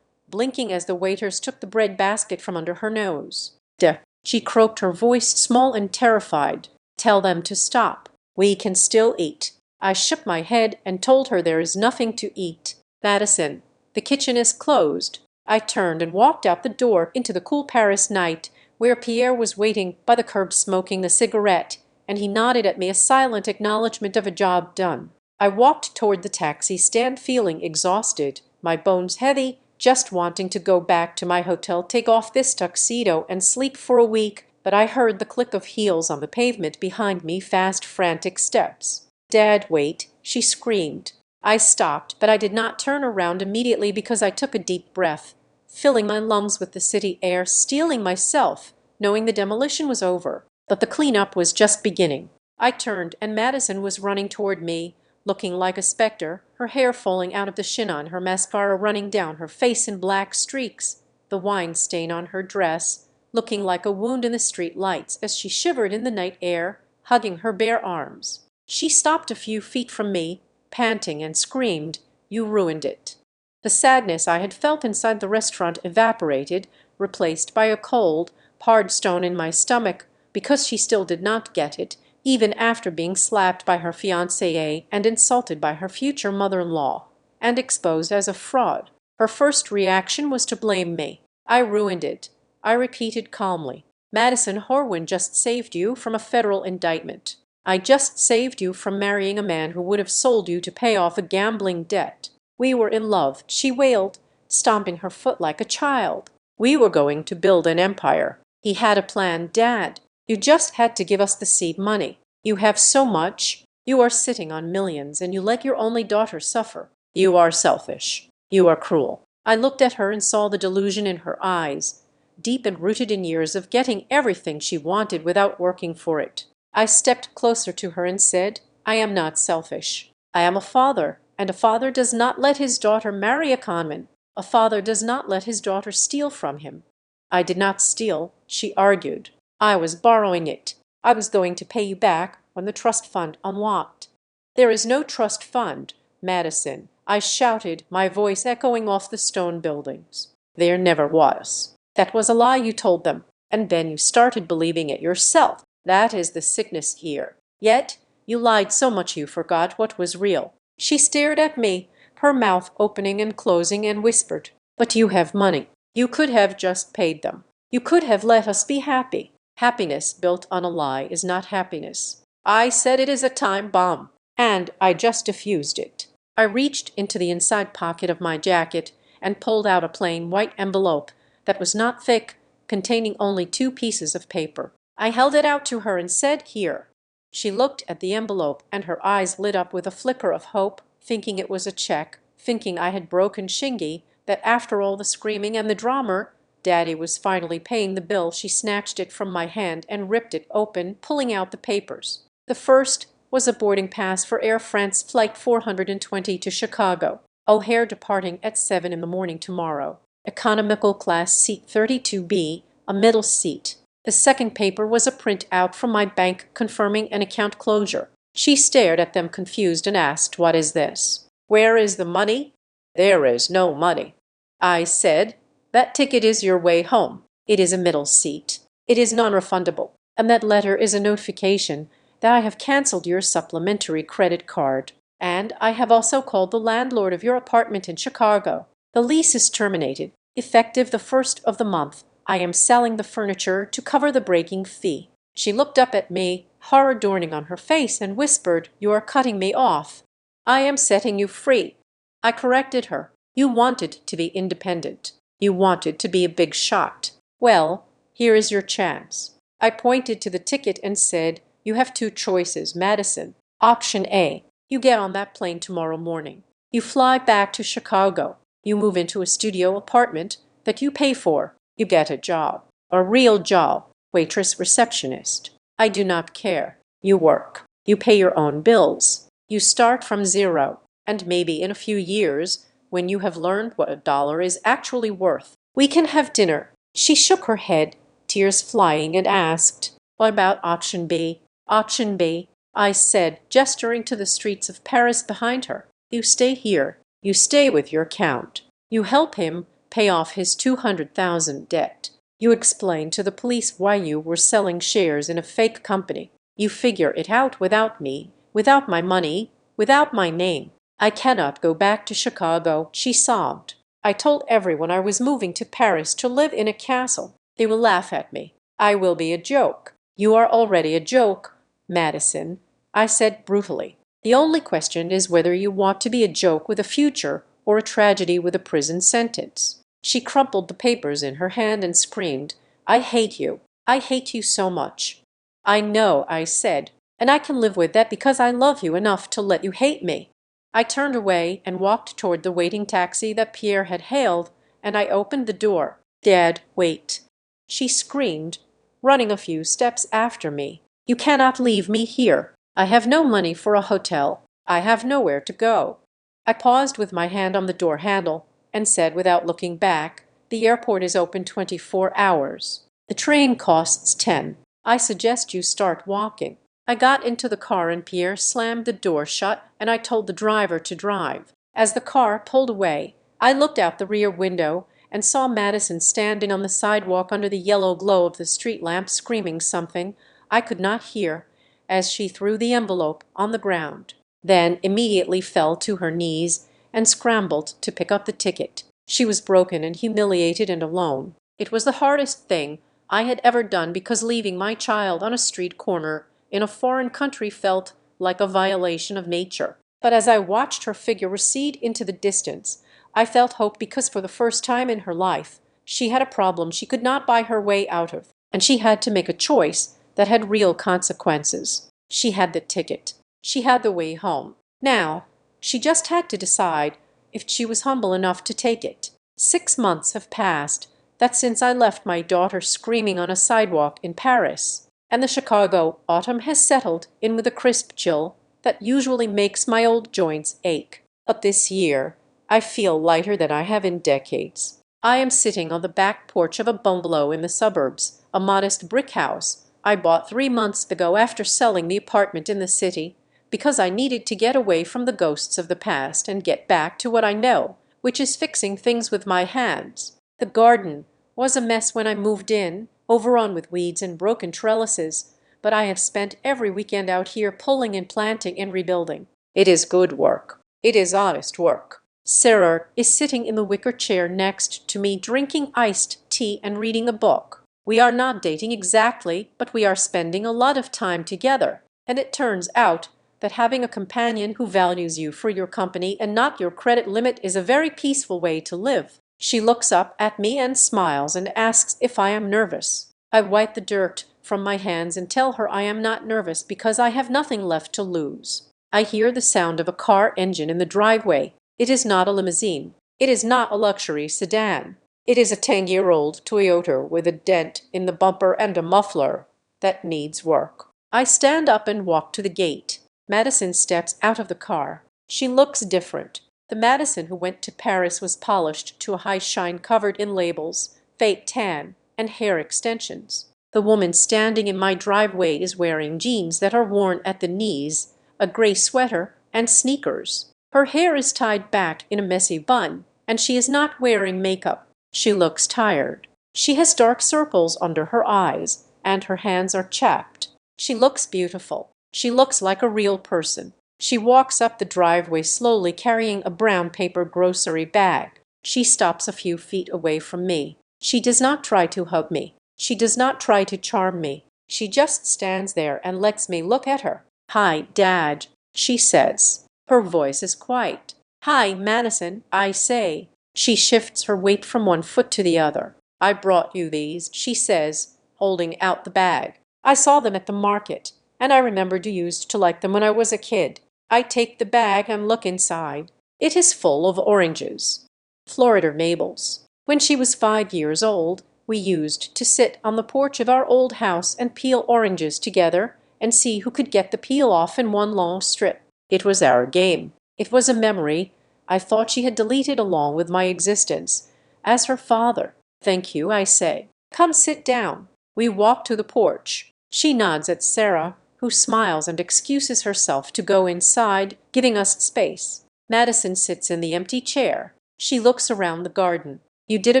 blinking as the waiters took the bread basket from under her nose. "Duh," she croaked, her voice small and terrified. "Tell them to stop. We can still eat." I shook my head and told her there is nothing to eat. "Madison, the kitchen is closed." I turned and walked out the door into the cool Paris night, where Pierre was waiting by the curb smoking a cigarette, and he nodded at me a silent acknowledgement of a job done. I walked toward the taxi stand feeling exhausted, my bones heavy, just wanting to go back to my hotel, take off this tuxedo, and sleep for a week, but I heard the click of heels on the pavement behind me, fast, frantic steps. "Dad, wait!" she screamed. I stopped, but I did not turn around immediately because I took a deep breath, filling my lungs with the city air, steeling myself, knowing the demolition was over, but the cleanup was just beginning. I turned, and Madison was running toward me, looking like a spectre, her hair falling out of the chignon, her mascara running down her face in black streaks, the wine stain on her dress, looking like a wound in the street lights as she shivered in the night air, hugging her bare arms. She stopped a few feet from me, panting, and screamed, "You ruined it." The sadness I had felt inside the restaurant evaporated, replaced by a cold, hard stone in my stomach, because she still did not get it, even after being slapped by her fiancé and insulted by her future mother-in-law, and exposed as a fraud. Her first reaction was to blame me. "I ruined it," I repeated calmly. "Madison Horwin just saved you from a federal indictment. I just saved you from marrying a man who would have sold you to pay off a gambling debt. We were in love," she wailed, stomping her foot like a child. "We were going to build an empire. He had a plan, Dad. You just had to give us the seed money. You have so much. You are sitting on millions, and you let your only daughter suffer. You are selfish. You are cruel." I looked at her and saw the delusion in her eyes, deep and rooted in years of getting everything she wanted without working for it. I stepped closer to her and said, "I am not selfish. I am a father, and a father does not let his daughter marry a conman. A father does not let his daughter steal from him." "I did not steal," she argued. "I was borrowing it. I was going to pay you back when the trust fund unlocked." "There is no trust fund, Madison," I shouted, my voice echoing off the stone buildings. "There never was. That was a lie you told them, and then you started believing it yourself. That is the sickness here. Yet you lied so much you forgot what was real." She stared at me, her mouth opening and closing, and whispered, "But you have money. You could have just paid them. You could have let us be happy." Happiness built on a lie is not happiness. I said it is a time bomb, and I just diffused it. I reached into the inside pocket of my jacket and pulled out a plain white envelope that was not thick, containing only 2 pieces of paper. I held it out to her and said, "Here." She looked at the envelope, and her eyes lit up with a flicker of hope, thinking it was a check, thinking I had broken Shingy, that after all the screaming and the drama, Daddy was finally paying the bill. She snatched it from my hand and ripped it open, pulling out the papers. The first was a boarding pass for Air France Flight 420 to Chicago. O'Hare departing at 7 in the morning tomorrow. Economical class seat 32B, a middle seat. The second paper was a printout from my bank confirming an account closure. She stared at them confused and asked, "What is this? Where is the money?" "There is no money." I said, "That ticket is your way home. It is a middle seat. It is non-refundable. And that letter is a notification that I have canceled your supplementary credit card. And I have also called the landlord of your apartment in Chicago. The lease is terminated. Effective the 1st of the month. I am selling the furniture to cover the breaking fee." She looked up at me, horror dawning on her face, and whispered, "You are cutting me off." "I am setting you free." I corrected her. "You wanted to be independent. You wanted to be a big shot. Well, here is your chance." I pointed to the ticket and said, "You have 2 choices, Madison. Option A, you get on that plane tomorrow morning. You fly back to Chicago. You move into a studio apartment that you pay for. You get a job. A real job. Waitress, receptionist. I do not care. You work. You pay your own bills. You start from zero. And maybe in a few years, when you have learned what $1 is actually worth, we can have dinner." She shook her head, tears flying, and asked, "What about option B?" "Option B," I said, gesturing to the streets of Paris behind her. "You stay here. You stay with your count. You help him pay off his 200,000 debt. You explain to the police why you were selling shares in a fake company. You figure it out without me, without my money, without my name. I cannot go back to Chicago," she sobbed. "I told everyone I was moving to Paris to live in a castle. They will laugh at me. I will be a joke." "You are already a joke, Madison," I said brutally. "The only question is whether you want to be a joke with a future or a tragedy with a prison sentence." She crumpled the papers in her hand and screamed, "I hate you. I hate you so much." "I know," I said, "and I can live with that because I love you enough to let you hate me." I turned away and walked toward the waiting taxi that Pierre had hailed, and I opened the door. "Dad, wait," she screamed, running a few steps after me. "You cannot leave me here. I have no money for a hotel. I have nowhere to go. I paused with my hand on the door handle and said without looking back, the airport is open 24 hours. The train costs 10. I suggest you start walking. I got into the car and Pierre slammed the door shut and I told the driver to drive. As the car pulled away, I looked out the rear window and saw Madison standing on the sidewalk under the yellow glow of the street lamp screaming something I could not hear as she threw the envelope on the ground, then immediately fell to her knees and scrambled to pick up the ticket. She was broken and humiliated and alone. It was the hardest thing I had ever done because leaving my child on a street corner in a foreign country felt like a violation of nature. But as I watched her figure recede into the distance, I felt hope because for the first time in her life, she had a problem she could not buy her way out of, and she had to make a choice that had real consequences. She had the ticket. She had the way home. Now, she just had to decide if she was humble enough to take it. 6 months have passed, that since I left my daughter screaming on a sidewalk in Paris, and the Chicago autumn has settled in with a crisp chill that usually makes my old joints ache. But this year, I feel lighter than I have in decades. I am sitting on the back porch of a bungalow in the suburbs, a modest brick house I bought 3 months ago after selling the apartment in the city, because I needed to get away from the ghosts of the past and get back to what I know, which is fixing things with my hands. The garden was a mess when I moved in, overrun with weeds and broken trellises, but I have spent every weekend out here pulling and planting and rebuilding. It is good work. It is honest work. Sarah is sitting in the wicker chair next to me drinking iced tea and reading a book. We are not dating exactly, but we are spending a lot of time together, and it turns out that having a companion who values you for your company and not your credit limit is a very peaceful way to live. She looks up at me and smiles and asks if I am nervous. I wipe the dirt from my hands and tell her I am not nervous because I have nothing left to lose. I hear the sound of a car engine in the driveway. It is not a limousine. It is not a luxury sedan. It is a 10-year-old Toyota with a dent in the bumper and a muffler that needs work. I stand up and walk to the gate. Madison steps out of the car. She looks different. The Madison who went to Paris was polished to a high shine covered in labels, fake tan, and hair extensions. The woman standing in my driveway is wearing jeans that are worn at the knees, a gray sweater, and sneakers. Her hair is tied back in a messy bun, and she is not wearing makeup. She looks tired. She has dark circles under her eyes, and her hands are chapped. She looks beautiful. She looks like a real person. She walks up the driveway slowly carrying a brown paper grocery bag. She stops a few feet away from me. She does not try to hug me. She does not try to charm me. She just stands there and lets me look at her. "Hi, Dad," she says. Her voice is quiet. "Hi, Madison," I say. She shifts her weight from one foot to the other. "I brought you these," she says, holding out the bag. "I saw them at the market, and I remembered you used to like them when I was a kid." I take the bag and look inside. It is full of oranges. Florida maples. When she was 5 years old, we used to sit on the porch of our old house and peel oranges together and see who could get the peel off in one long strip. It was our game. It was a memory I thought she had deleted along with my existence as her father. "Thank you," I say. "Come sit down." We walk to the porch. She nods at Sarah, who smiles and excuses herself to go inside, giving us space. Madison sits in the empty chair. She looks around the garden. "You did a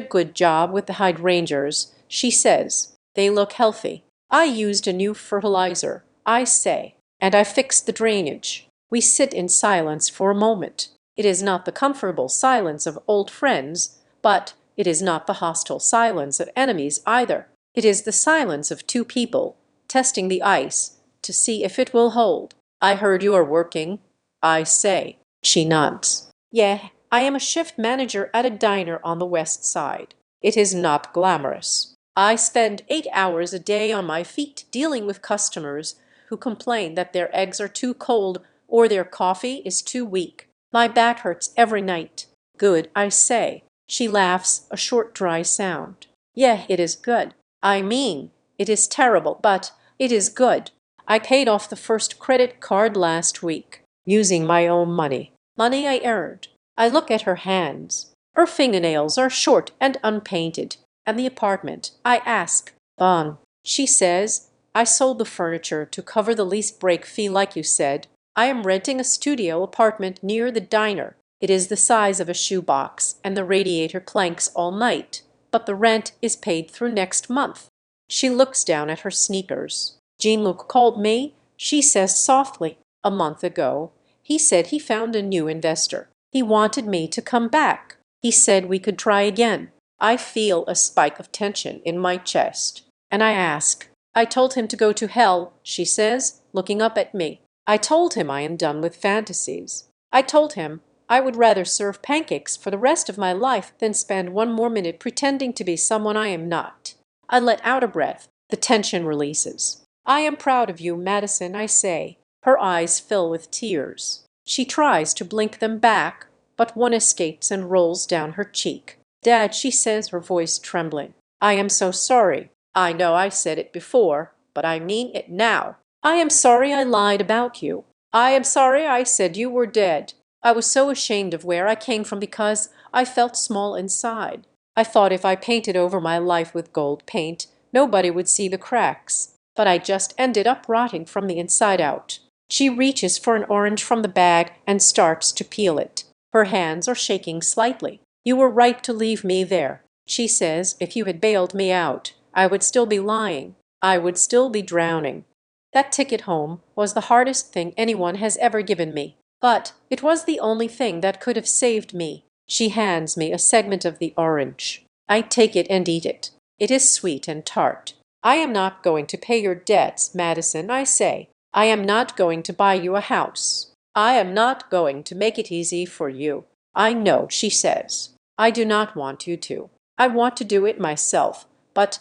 good job with the hydrangeas," she says. "They look healthy." "I used a new fertilizer," I say, "and I fixed the drainage." We sit in silence for a moment. It is not the comfortable silence of old friends, but it is not the hostile silence of enemies either. It is the silence of two people testing the ice to see if it will hold. "I heard you are working," I say. She nods. "Yeah, I am a shift manager at a diner on the west side. It is not glamorous. I spend 8 hours a day on my feet dealing with customers who complain that their eggs are too cold or their coffee is too weak. My back hurts every night." "Good," I say. She laughs, a short dry sound. "Yeah, it is good. I mean, it is terrible, but it is good. I paid off the first credit card last week." using my own money, money I earned. I look at her hands. Her fingernails are short and unpainted. And the apartment, I ask, gone. She says, I sold the furniture to cover the lease break fee like you said. I am renting a studio apartment near the diner. It is the size of a shoebox, and the radiator clanks all night. But the rent is paid through next month. She looks down at her sneakers. Jean-Luc called me, she says softly, a month ago. He said he found a new investor. He wanted me to come back. He said we could try again. I feel a spike of tension in my chest. And I ask. I told him to go to hell, she says, looking up at me. I told him I am done with fantasies. I told him I would rather serve pancakes for the rest of my life than spend one more minute pretending to be someone I am not. I let out a breath. The tension releases. I am proud of you, Madison, I say. Her eyes fill with tears. She tries to blink them back, but one escapes and rolls down her cheek. Dad, she says, her voice trembling. I am so sorry. I know I said it before, but I mean it now. I am sorry I lied about you. I am sorry I said you were dead. I was so ashamed of where I came from because I felt small inside. I thought if I painted over my life with gold paint, nobody would see the cracks. But I just ended up rotting from the inside out. She reaches for an orange from the bag and starts to peel it. Her hands are shaking slightly. You were right to leave me there. She says if you had bailed me out, I would still be lying. I would still be drowning. That ticket home was the hardest thing anyone has ever given me. But it was the only thing that could have saved me. She hands me a segment of the orange. I take it and eat it. It is sweet and tart. I am not going to pay your debts, Madison, I say. I am not going to buy you a house. I am not going to make it easy for you. I know, she says. I do not want you to. I want to do it myself. But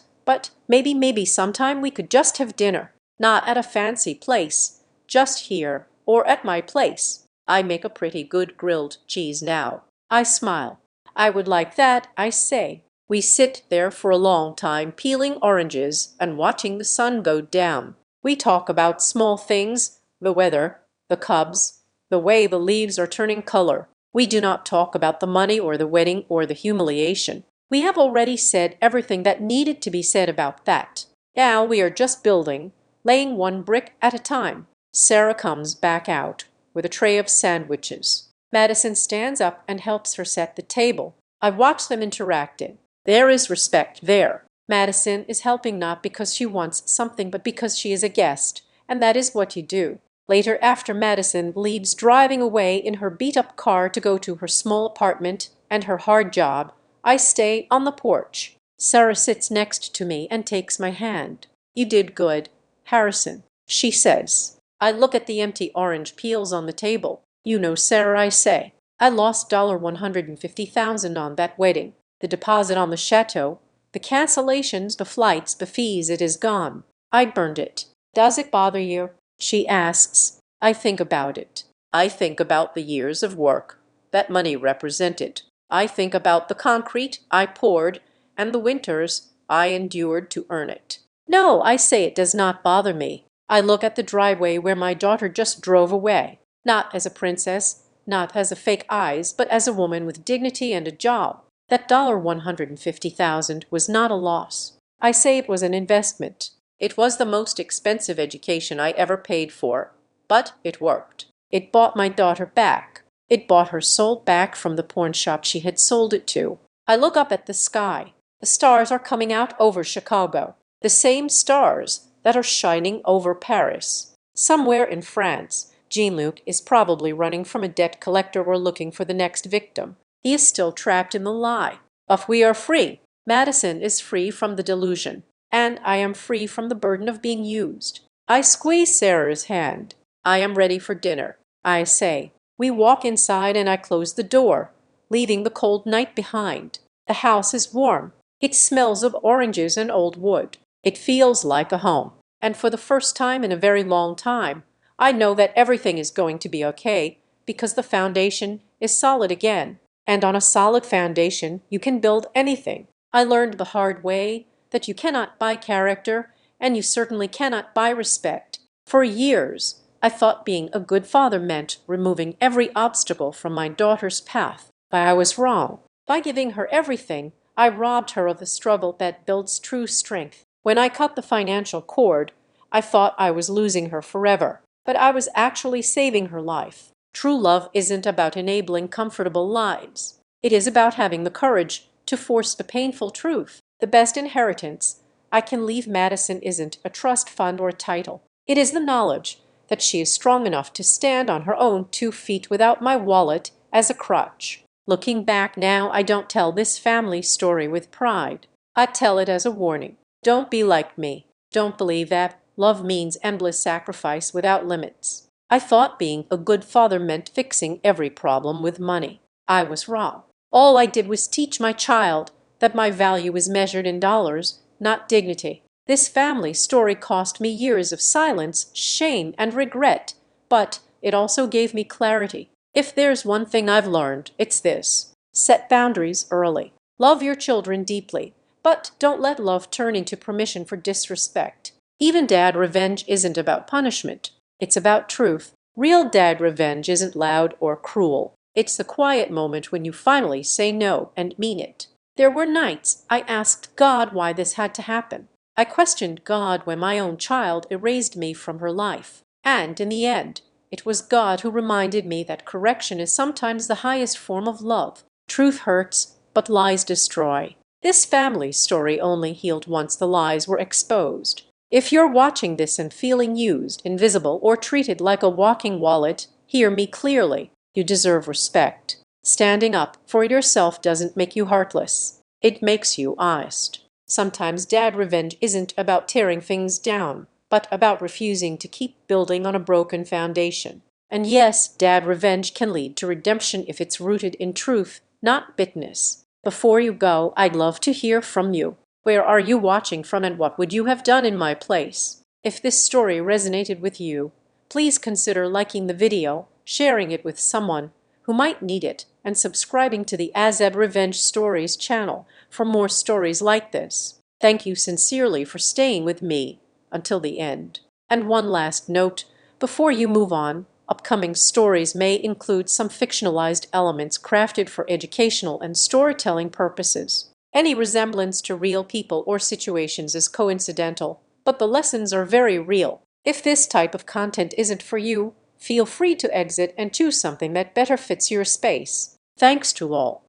maybe sometime we could just have dinner. Not at a fancy place. Just here, or at my place. I make a pretty good grilled cheese now. I smile. I would like that, I say. We sit there for a long time peeling oranges and watching the sun go down. We talk about small things, the weather, the cubs, the way the leaves are turning color. We do not talk about the money or the wedding or the humiliation. We have already said everything that needed to be said about that. Now we are just building, laying one brick at a time. Sarah comes back out with a tray of sandwiches. Madison stands up and helps her set the table. I watch them interacting. There is respect there. Madison is helping not because she wants something, but because she is a guest, and that is what you do. Later, after Madison leaves driving away in her beat-up car to go to her small apartment and her hard job, I stay on the porch. Sarah sits next to me and takes my hand. You did good, Harrison, she says. I look at the empty orange peels on the table. You know, Sarah, I say. I lost $150,000 on that wedding. The deposit on the chateau, the cancellations, the flights, the fees, it is gone. I burned it. Does it bother you? She asks. I think about it. I think about the years of work that money represented. I think about the concrete I poured and the winters I endured to earn it. No, I say it does not bother me. I look at the driveway where my daughter just drove away. Not as a princess, not as a fake eyes, but as a woman with dignity and a job. That $150,000 was not a loss. I say it was an investment. It was the most expensive education I ever paid for, but it worked. It bought my daughter back. It bought her soul back from the pawn shop she had sold it to. I look up at the sky. The stars are coming out over Chicago. The same stars that are shining over Paris. Somewhere in France, Jean-Luc is probably running from a debt collector or looking for the next victim. He is still trapped in the lie. But we are free. Madison is free from the delusion. And I am free from the burden of being used. I squeeze Sarah's hand. I am ready for dinner, I say. We walk inside and I close the door, leaving the cold night behind. The house is warm. It smells of oranges and old wood. It feels like a home. And for the first time in a very long time, I know that everything is going to be okay because the foundation is solid again. And on a solid foundation, you can build anything. I learned the hard way that you cannot buy character, and you certainly cannot buy respect. For years, I thought being a good father meant removing every obstacle from my daughter's path, but I was wrong. By giving her everything, I robbed her of the struggle that builds true strength. When I cut the financial cord, I thought I was losing her forever, but I was actually saving her life. True love isn't about enabling comfortable lives. It is about having the courage to force the painful truth. The best inheritance I can leave Madison isn't a trust fund or a title. It is the knowledge that she is strong enough to stand on her own 2 feet without my wallet as a crutch. Looking back now, I don't tell this family story with pride. I tell it as a warning. Don't be like me. Don't believe that love means endless sacrifice without limits. I thought being a good father meant fixing every problem with money. I was wrong. All I did was teach my child that my value is measured in dollars, not dignity. This family story cost me years of silence, shame, and regret, but it also gave me clarity. If there's one thing I've learned, it's this: set boundaries early. Love your children deeply, but don't let love turn into permission for disrespect. Even dad revenge isn't about punishment. It's about truth. Real dad revenge isn't loud or cruel. It's the quiet moment when you finally say no and mean it. There were nights I asked God why this had to happen. I questioned God when my own child erased me from her life. And in the end, it was God who reminded me that correction is sometimes the highest form of love. Truth hurts, but lies destroy. This family story only healed once the lies were exposed. If you're watching this and feeling used, invisible, or treated like a walking wallet, hear me clearly. You deserve respect. Standing up for yourself doesn't make you heartless. It makes you honest. Sometimes dad revenge isn't about tearing things down, but about refusing to keep building on a broken foundation. And yes, dad revenge can lead to redemption if it's rooted in truth, not bitterness. Before you go, I'd love to hear from you. Where are you watching from, and what would you have done in my place? If this story resonated with you, please consider liking the video, sharing it with someone who might need it, and subscribing to the Azad Revenge Stories channel for more stories like this. Thank you sincerely for staying with me until the end. And one last note, before you move on, upcoming stories may include some fictionalized elements crafted for educational and storytelling purposes. Any resemblance to real people or situations is coincidental, but the lessons are very real. If this type of content isn't for you, feel free to exit and choose something that better fits your space. Thanks to all.